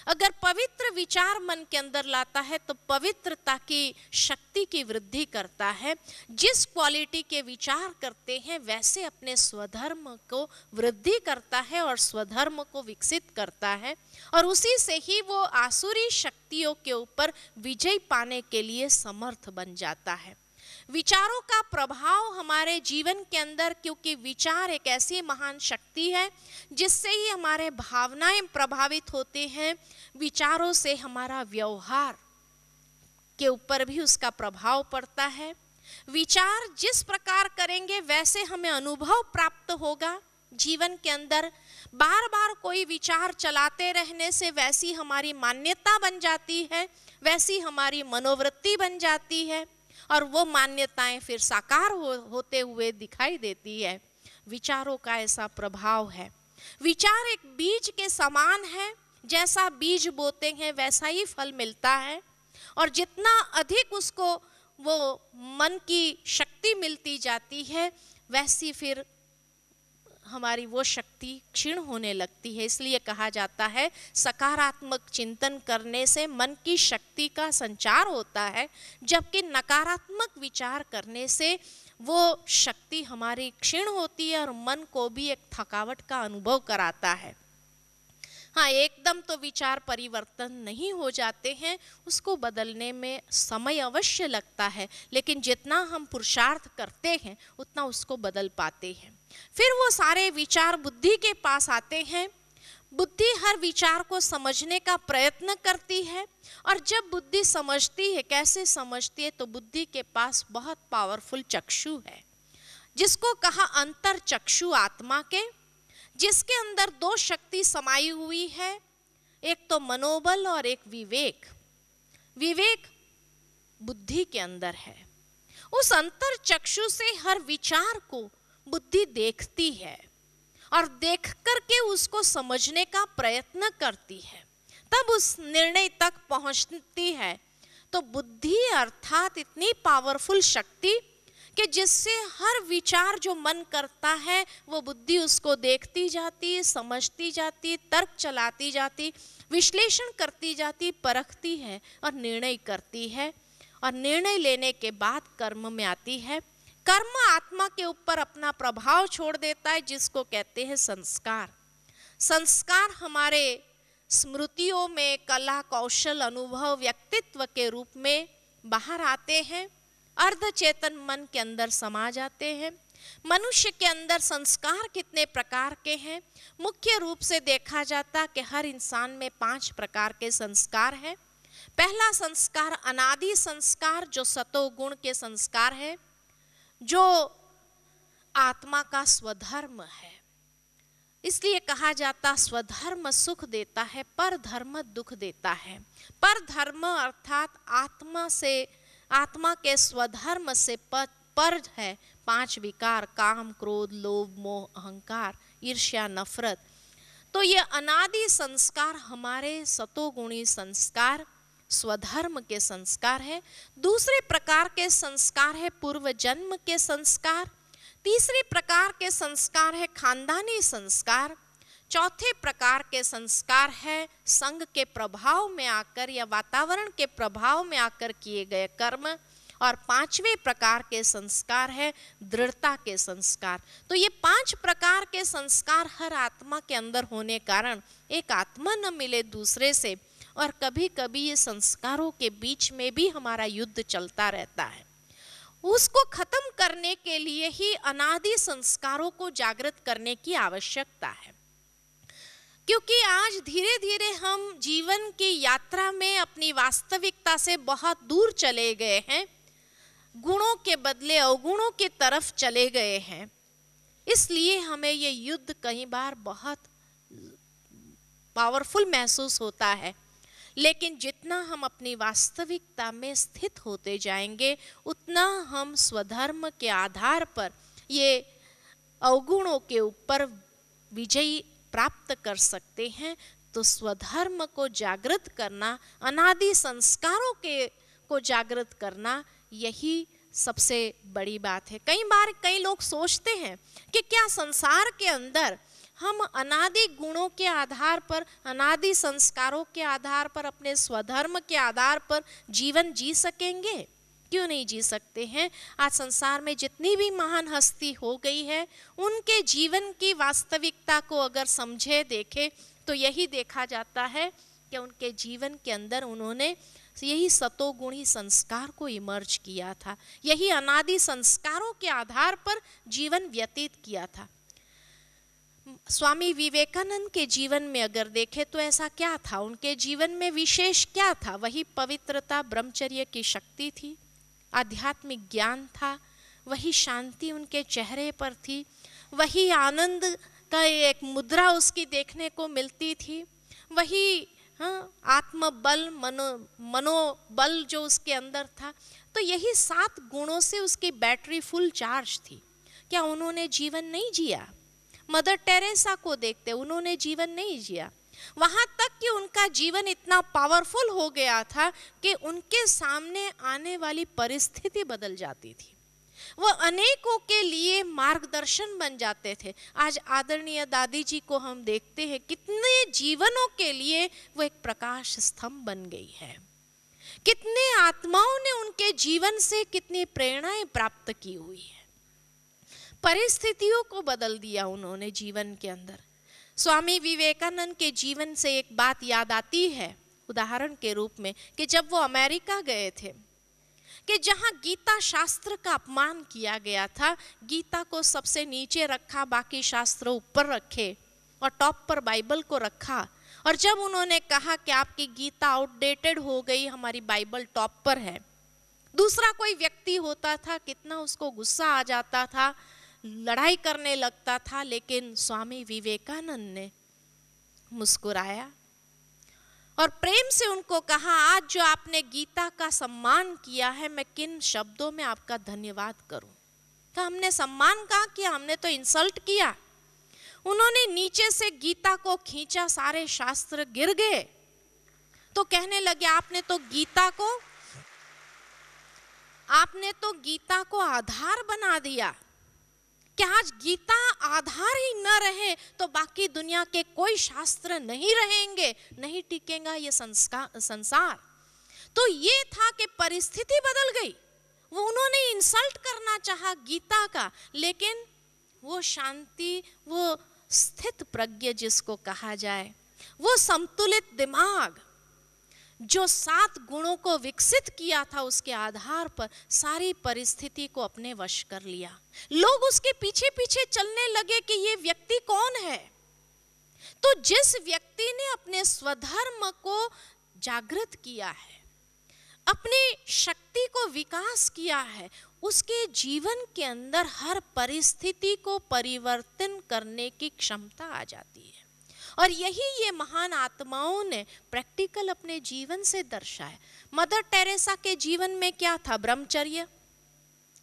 अगर पवित्र विचार मन के अंदर लाता है तो पवित्रता की शक्ति की वृद्धि करता है। जिस क्वालिटी के विचार करते हैं वैसे अपने स्वधर्म को वृद्धि करता है और स्वधर्म को विकसित करता है, और उसी से ही वो आसुरी शक्तियों के ऊपर विजय पाने के लिए समर्थ बन जाता है। विचारों का प्रभाव हमारे जीवन के अंदर, क्योंकि विचार एक ऐसी महान शक्ति है जिससे ही हमारे भावनाएं प्रभावित होते हैं। विचारों से हमारा व्यवहार के ऊपर भी उसका प्रभाव पड़ता है। विचार जिस प्रकार करेंगे वैसे हमें अनुभव प्राप्त होगा जीवन के अंदर। बार बार कोई विचार चलाते रहने से वैसी हमारी मान्यता बन जाती है, वैसी हमारी मनोवृत्ति बन जाती है, और वो मान्यताएं फिर साकार होते हुए दिखाई देती है। विचारों का ऐसा प्रभाव है। विचार एक बीज के समान है। जैसा बीज बोते हैं वैसा ही फल मिलता है। और जितना अधिक उसको वो मन की शक्ति मिलती जाती है, वैसी फिर हमारी वो शक्ति क्षीण होने लगती है। इसलिए कहा जाता है सकारात्मक चिंतन करने से मन की शक्ति का संचार होता है, जबकि नकारात्मक विचार करने से वो शक्ति हमारी क्षीण होती है और मन को भी एक थकावट का अनुभव कराता है। हाँ, एकदम तो विचार परिवर्तन नहीं हो जाते हैं, उसको बदलने में समय अवश्य लगता है, लेकिन जितना हम पुरुषार्थ करते हैं उतना उसको बदल पाते हैं। फिर वो सारे विचार बुद्धि के पास आते हैं। बुद्धि हर विचार को समझने का प्रयत्न करती है, और जब बुद्धि समझती है, कैसे समझती है, तो बुद्धि के पास बहुत पावरफुल चक्षु है, जिसको कहा अंतर चक्षु आत्मा के, जिसके अंदर दो शक्ति समाई हुई है, एक तो मनोबल और एक विवेक। विवेक बुद्धि के अंदर है। उस अंतर चक्षु से हर विचार को बुद्धि देखती है और देख करके उसको समझने का प्रयत्न करती है, तब उस निर्णय तक पहुंचती है। तो बुद्धि अर्थात इतनी पावरफुल शक्ति कि जिससे हर विचार जो मन करता है वो बुद्धि उसको देखती जाती, समझती जाती, तर्क चलाती जाती, विश्लेषण करती जाती, परखती है और निर्णय करती है। और निर्णय लेने के बाद कर्म में आती है। कर्म आत्मा के ऊपर अपना प्रभाव छोड़ देता है, जिसको कहते हैं संस्कार। संस्कार हमारे स्मृतियों में कला, कौशल, अनुभव, व्यक्तित्व के रूप में बाहर आते हैं, अर्ध चेतन मन के अंदर समा जाते हैं। मनुष्य के अंदर संस्कार कितने प्रकार के हैं? मुख्य रूप से देखा जाता कि हर इंसान में 5 प्रकार के संस्कार हैं। पहला संस्कार अनादि संस्कार, जो सतोगुण के संस्कार है, जो आत्मा का स्वधर्म है। इसलिए कहा जाता स्वधर्म सुख देता है, पर धर्म दुख देता है। पर धर्म अर्थात आत्मा के स्वधर्म से पर है 5 विकार, काम, क्रोध, लोभ, मोह, अहंकार, ईर्ष्या, नफरत। तो ये अनादि संस्कार हमारे सतोगुणी संस्कार, स्वधर्म के संस्कार है। दूसरे प्रकार के संस्कार है पूर्व जन्म के संस्कार। तीसरे प्रकार के संस्कार है खानदानी संस्कार। चौथे प्रकार के संस्कार है संग के प्रभाव में आकर या वातावरण के प्रभाव में आकर किए गए कर्म। और 5वें प्रकार के संस्कार है दृढ़ता के संस्कार। तो ये 5 प्रकार के संस्कार हर आत्मा के अंदर होने कारण एक आत्मा न मिले दूसरे से, और कभी कभी ये संस्कारों के बीच में भी हमारा युद्ध चलता रहता है। उसको खत्म करने के लिए ही अनादि संस्कारों को जागृत करने की आवश्यकता है, क्योंकि आज धीरे धीरे हम जीवन की यात्रा में अपनी वास्तविकता से बहुत दूर चले गए हैं, गुणों के बदले अवगुणों की तरफ चले गए हैं। इसलिए हमें ये युद्ध कई बार बहुत पावरफुल महसूस होता है, लेकिन जितना हम अपनी वास्तविकता में स्थित होते जाएंगे, उतना हम स्वधर्म के आधार पर ये अवगुणों के ऊपर विजयी प्राप्त कर सकते हैं। तो स्वधर्म को जागृत करना, अनादि संस्कारों को जागृत करना, यही सबसे बड़ी बात है। कई बार कई लोग सोचते हैं कि क्या संसार के अंदर हम अनादि गुणों के आधार पर, अनादि संस्कारों के आधार पर, अपने स्वधर्म के आधार पर जीवन जी सकेंगे? क्यों नहीं जी सकते हैं। आज संसार में जितनी भी महान हस्ती हो गई है, उनके जीवन की वास्तविकता को अगर समझे, देखे, तो यही देखा जाता है कि उनके जीवन के अंदर उन्होंने यही सतोगुणी संस्कार को इमर्ज किया था, यही अनादि संस्कारों के आधार पर जीवन व्यतीत किया था। स्वामी विवेकानंद के जीवन में अगर देखें तो ऐसा क्या था, उनके जीवन में विशेष क्या था? वही पवित्रता, ब्रह्मचर्य की शक्ति थी, आध्यात्मिक ज्ञान था, वही शांति उनके चेहरे पर थी, वही आनंद का एक मुद्रा उसकी देखने को मिलती थी, वही आत्मबल, मनोबल जो उसके अंदर था। तो यही 7 गुणों से उसकी बैटरी फुल चार्ज थी। क्या उन्होंने जीवन नहीं जिया? मदर टेरेसा को देखते, उन्होंने जीवन नहीं जिया। वहां तक कि उनका जीवन इतना पावरफुल हो गया था कि उनके सामने आने वाली परिस्थिति बदल जाती थी, वो अनेकों के लिए मार्गदर्शन बन जाते थे। आज आदरणीय दादी जी को हम देखते हैं, कितने जीवनों के लिए वो एक प्रकाश स्तंभ बन गई है। कितने आत्माओं ने उनके जीवन से कितनी प्रेरणाएं प्राप्त की हुई है। परिस्थितियों को बदल दिया उन्होंने जीवन के अंदर। स्वामी विवेकानंद के जीवन से एक बात याद आती है उदाहरण के रूप में, कि जब वो अमेरिका गए थे, कि जहां गीता शास्त्र का अपमान किया गया था, गीता को सबसे नीचे रखा, बाकी शास्त्र ऊपर रखे और टॉप पर बाइबल को रखा। और जब उन्होंने कहा कि आपकी गीता आउटडेटेड हो गई, हमारी बाइबल टॉप पर है, दूसरा कोई व्यक्ति होता था, कितना उसको गुस्सा आ जाता था, लड़ाई करने लगता था। लेकिन स्वामी विवेकानंद ने मुस्कुराया और प्रेम से उनको कहा, आज जो आपने गीता का सम्मान किया है, मैं किन शब्दों में आपका धन्यवाद करूं। तो हमने सम्मान कहा किया, हमने तो इंसल्ट किया। उन्होंने नीचे से गीता को खींचा, सारे शास्त्र गिर गए। तो कहने लगे, आपने तो गीता को आधार बना दिया कि आज गीता आधार ही न रहे तो बाकी दुनिया के कोई शास्त्र नहीं रहेंगे, नहीं टिकेगा ये संसार। तो ये था कि परिस्थिति बदल गई। वो उन्होंने इंसल्ट करना चाहा गीता का, लेकिन वो शांति, वो स्थित प्रज्ञ जिसको कहा जाए, वो संतुलित दिमाग जो 7 गुणों को विकसित किया था, उसके आधार पर सारी परिस्थिति को अपने वश कर लिया। लोग उसके पीछे पीछे चलने लगे कि ये व्यक्ति कौन है। तो जिस व्यक्ति ने अपने स्वधर्म को जागृत किया है, अपनी शक्ति को विकास किया है, उसके जीवन के अंदर हर परिस्थिति को परिवर्तन करने की क्षमता आ जाती है। और यही ये महान आत्माओं ने प्रैक्टिकल अपने जीवन से दर्शाया। मदर टेरेसा के जीवन में क्या था? ब्रह्मचर्य,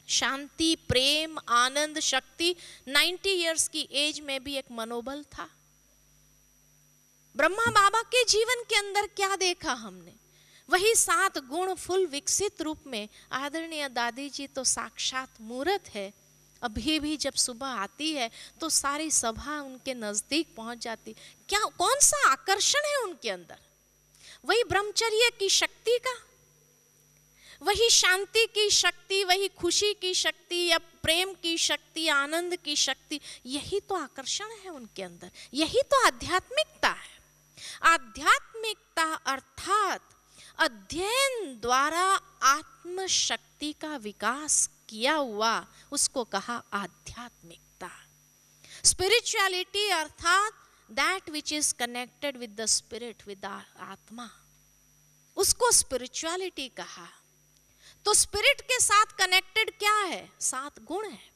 शांति, प्रेम, आनंद, शक्ति। 90 इयर्स की एज में भी एक मनोबल था। ब्रह्मा बाबा के जीवन के अंदर क्या देखा हमने? वही 7 गुण फुल विकसित रूप में। आदरणीय दादी जी तो साक्षात मूर्त है। अभी भी जब सुबह आती है तो सारी सभा उनके नजदीक पहुंच जाती। क्या, कौन सा आकर्षण है उनके अंदर? वही ब्रह्मचर्य की शक्ति का, वही शांति की शक्ति, वही खुशी की शक्ति या प्रेम की शक्ति, आनंद की शक्ति। यही तो आकर्षण है उनके अंदर, यही तो आध्यात्मिकता है। आध्यात्मिकता अर्थात अध्ययन द्वारा आत्म शक्ति का विकास किया हुआ, उसको कहा आध्यात्मिकता। स्पिरिचुअलिटी अर्थात that which is connected with the spirit, with आत्मा, उसको स्पिरिचुअलिटी कहा। तो स्पिरिट के साथ कनेक्टेड क्या है? 7 गुण है।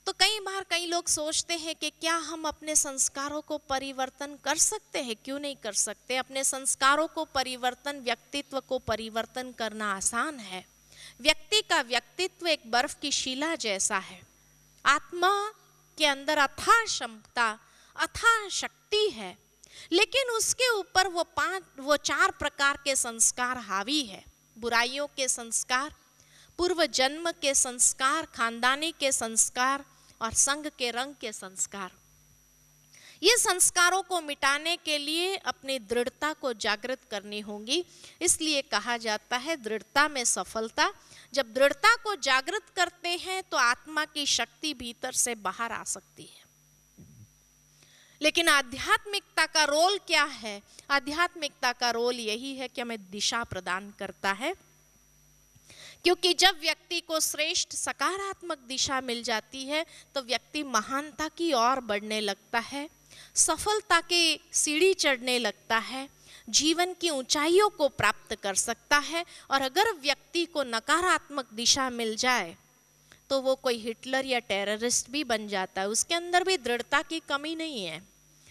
तो कई बार कई लोग सोचते हैं कि क्या हम अपने संस्कारों को परिवर्तन कर सकते हैं? क्यों नहीं कर सकते? अपने संस्कारों को परिवर्तन, व्यक्तित्व को परिवर्तन करना आसान है। व्यक्ति का व्यक्तित्व एक बर्फ की शिला जैसा है। आत्मा के अंदर अथाह क्षमता, अथाह शक्ति है, लेकिन उसके ऊपर वो 4 प्रकार के संस्कार हावी है। बुराइयों के संस्कार, पूर्व जन्म के संस्कार, खानदानी के संस्कार और संग के रंग के संस्कार। ये संस्कारों को मिटाने के लिए अपनी दृढ़ता को जागृत करनी होगी। इसलिए कहा जाता है दृढ़ता में सफलता। जब दृढ़ता को जागृत करते हैं तो आत्मा की शक्ति भीतर से बाहर आ सकती है। लेकिन आध्यात्मिकता का रोल क्या है? आध्यात्मिकता का रोल यही है कि हमें दिशा प्रदान करता है। क्योंकि जब व्यक्ति को श्रेष्ठ सकारात्मक दिशा मिल जाती है तो व्यक्ति महानता की ओर बढ़ने लगता है, सफलता की सीढ़ी चढ़ने लगता है, जीवन की ऊंचाइयों को प्राप्त कर सकता है। और अगर व्यक्ति को नकारात्मक दिशा मिल जाए तो वो कोई हिटलर या टेररिस्ट भी बन जाता है। उसके अंदर भी दृढ़ता की कमी नहीं है,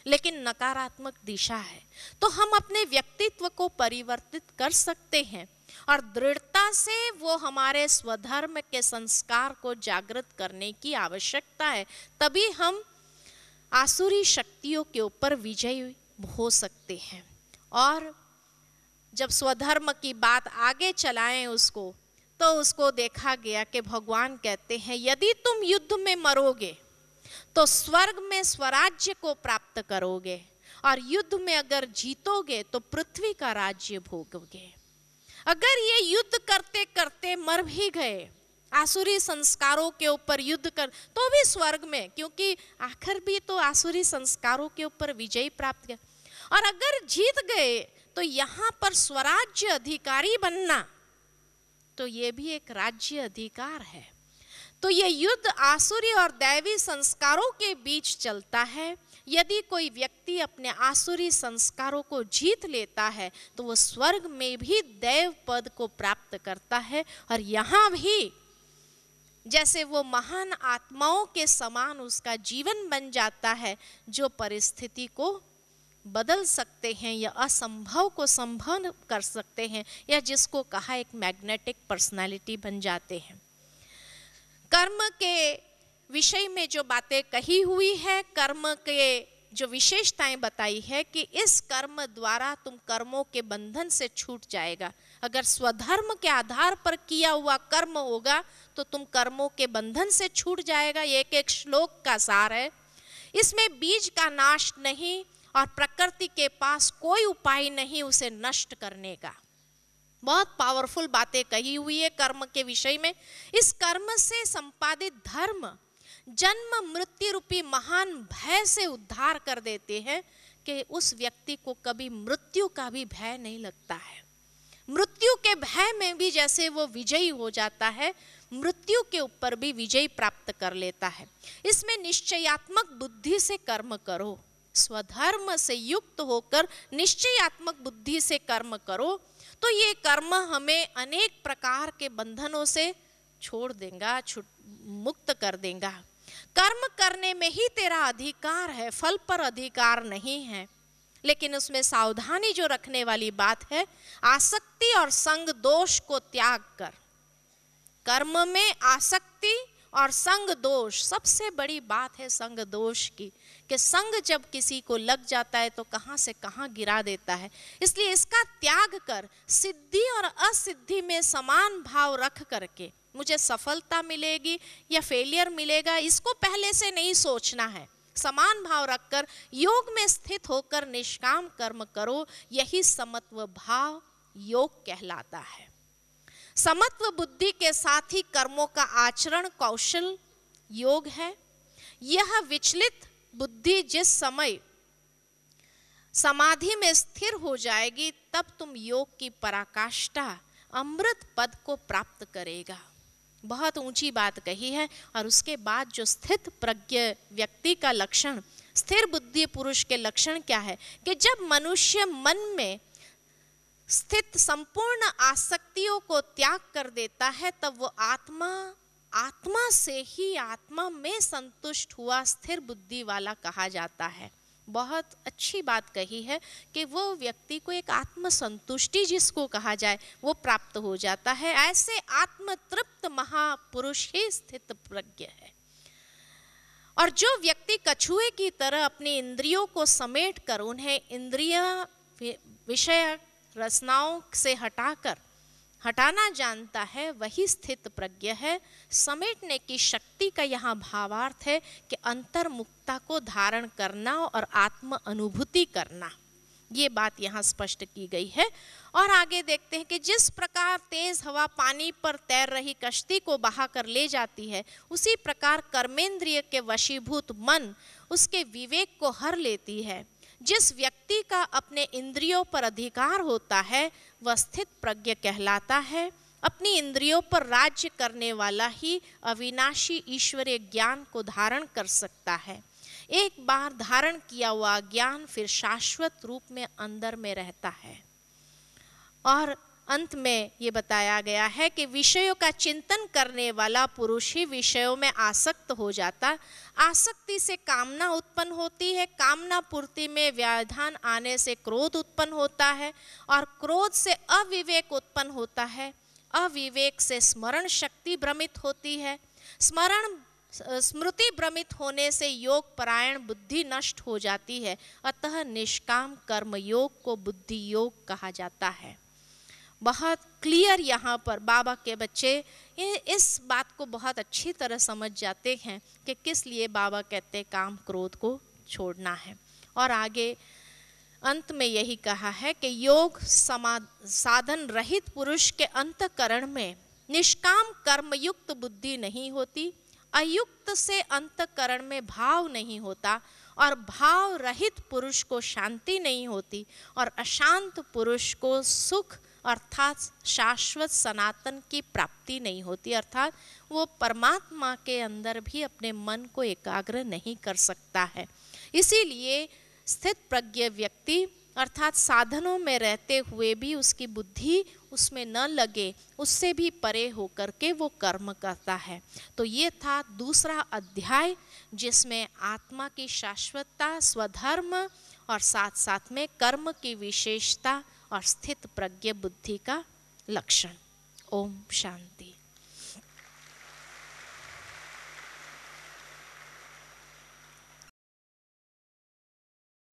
लेकिन नकारात्मक दिशा है। तो हम अपने व्यक्तित्व को परिवर्तित कर सकते हैं और दृढ़ता से वो हमारे स्वधर्म के संस्कार को जागृत करने की आवश्यकता है। तभी हम आसुरी शक्तियों के ऊपर विजयी हो सकते हैं। और जब स्वधर्म की बात आगे चलाएं उसको, तो उसको देखा गया कि भगवान कहते हैं यदि तुम युद्ध में मरोगे तो स्वर्ग में स्वराज्य को प्राप्त करोगे, और युद्ध में अगर जीतोगे तो पृथ्वी का राज्य भोगोगे। अगर ये युद्ध करते करते मर भी गए, आसुरी संस्कारों के ऊपर युद्ध कर, तो भी स्वर्ग में, क्योंकि आखिर भी तो आसुरी संस्कारों के ऊपर विजय प्राप्त किया। और अगर जीत गए तो यहाँ पर स्वराज्य अधिकारी बनना, तो ये भी एक राज्य अधिकार है। तो ये युद्ध आसुरी और दैवी संस्कारों के बीच चलता है। यदि कोई व्यक्ति अपने आसुरी संस्कारों को जीत लेता है तो वो स्वर्ग में भी देव पद को प्राप्त करता है, और यहाँ भी जैसे वो महान आत्माओं के समान उसका जीवन बन जाता है, जो परिस्थिति को बदल सकते हैं या असंभव को संभव कर सकते हैं, या जिसको कहा एक मैग्नेटिक पर्सनालिटी बन जाते हैं। कर्म के विषय में जो बातें कही हुई है, कर्म के जो विशेषताएं बताई है कि इस कर्म द्वारा तुम कर्मों के बंधन से छूट जाएगा। अगर स्वधर्म के आधार पर किया हुआ कर्म होगा तो तुम कर्मों के बंधन से छूट जाएगा। ये एक श्लोक का सार है। इसमें बीज का नाश नहीं, और प्रकृति के पास कोई उपाय नहीं उसे नष्ट करने का। बहुत पावरफुल बातें कही हुई है कर्म के विषय में। इस कर्म से संपादित धर्म जन्म मृत्यु रूपी महान भय से उद्धार कर देते हैं कि उस व्यक्ति को कभी मृत्यु का भी भय नहीं लगता है। मृत्यु के भय में भी जैसे वो विजयी हो जाता है, मृत्यु के ऊपर भी विजय प्राप्त कर लेता है। इसमें निश्चयात्मक बुद्धि से कर्म करो, स्वधर्म से युक्त होकर निश्चयात्मक बुद्धि से कर्म करो, तो ये कर्म हमें अनेक प्रकार के बंधनों से छोड़ देगा, मुक्त कर देगा। कर्म करने में ही तेरा अधिकार है, फल पर अधिकार नहीं है। लेकिन उसमें सावधानी जो रखने वाली बात है, आसक्ति और संग दोष को त्याग कर। कर्म में आसक्ति और संग दोष, सबसे बड़ी बात है संग दोष की, कि संग जब किसी को लग जाता है तो कहां से कहां गिरा देता है। इसलिए इसका त्याग कर सिद्धि और असिद्धि में समान भाव रख करके मुझे सफलता मिलेगी या फेलियर मिलेगा, इसको पहले से नहीं सोचना है। समान भाव रखकर योग में स्थित होकर निष्काम कर्म करो, यही समत्व भाव योग कहलाता है। समत्व बुद्धि के साथ ही कर्मों का आचरण कौशल योग है। यह विचलित बुद्धि जिस समय समाधि में स्थिर हो जाएगी, तब तुम योग की पराकाष्ठा अमृत पद को प्राप्त करेगा। बहुत ऊंची बात कही है। और उसके बाद जो स्थित प्रज्ञ व्यक्ति का लक्षण, स्थिर बुद्धि पुरुष के लक्षण क्या है, कि जब मनुष्य मन में स्थित संपूर्ण आसक्तियों को त्याग कर देता है, तब वो आत्मा से ही आत्मा में संतुष्ट हुआ स्थिर बुद्धि वाला कहा जाता है। बहुत अच्छी बात कही है कि वो व्यक्ति को एक आत्म संतुष्टि जिसको कहा जाए वो प्राप्त हो जाता है। ऐसे आत्म तृप्त महापुरुष ही स्थित प्रज्ञ है। और जो व्यक्ति कछुए की तरह अपनी इंद्रियों को समेट कर उन्हें इंद्रिय विषय रचनाओं से हटाना जानता है, वही स्थित प्रज्ञ है। समेटने की शक्ति का यहाँ भावार्थ है कि अंतर्मुखता को धारण करना और आत्म अनुभूति करना। ये बात यहाँ स्पष्ट की गई है। और आगे देखते हैं कि जिस प्रकार तेज हवा पानी पर तैर रही कश्ती को बहा कर ले जाती है, उसी प्रकार कर्मेंद्रिय के वशीभूत मन उसके विवेक को हर लेती है। जिस व्यक्ति का अपने इंद्रियों पर अधिकार होता है वह स्थित प्रज्ञ कहलाता है। अपनी इंद्रियों पर राज्य करने वाला ही अविनाशी ईश्वरीय ज्ञान को धारण कर सकता है। एक बार धारण किया हुआ ज्ञान फिर शाश्वत रूप में अंदर में रहता है। और अंत में ये बताया गया है कि विषयों का चिंतन करने वाला पुरुष ही विषयों में आसक्त हो जाता। आसक्ति से कामना उत्पन्न होती है, कामना पूर्ति में व्यवधान आने से क्रोध उत्पन्न होता है, और क्रोध से अविवेक उत्पन्न होता है। अविवेक से स्मरण शक्ति भ्रमित होती है, स्मरण स्मृति भ्रमित होने से योग परायण बुद्धि नष्ट हो जाती है। अतः निष्काम कर्म योग को बुद्धि योग कहा जाता है। बहुत क्लियर यहाँ पर बाबा के बच्चे इस बात को बहुत अच्छी तरह समझ जाते हैं कि किस लिए बाबा कहते हैं काम क्रोध को छोड़ना है। और आगे अंत में यही कहा है कि योग साधन रहित पुरुष के अंतकरण में निष्काम कर्म युक्त बुद्धि नहीं होती, अयुक्त से अंतकरण में भाव नहीं होता, और भाव रहित पुरुष को शांति नहीं होती, और अशांत पुरुष को सुख अर्थात शाश्वत सनातन की प्राप्ति नहीं होती, अर्थात वो परमात्मा के अंदर भी अपने मन को एकाग्र नहीं कर सकता है। इसीलिए स्थित प्रज्ञ व्यक्ति अर्थात साधनों में रहते हुए भी उसकी बुद्धि उसमें न लगे, उससे भी परे होकर के वो कर्म करता है। तो ये था दूसरा अध्याय जिसमें आत्मा की शाश्वतता, स्वधर्म और साथ साथ में कर्म की विशेषता और स्थित प्रज्ञ बुद्धि का लक्षण। ओम शांति।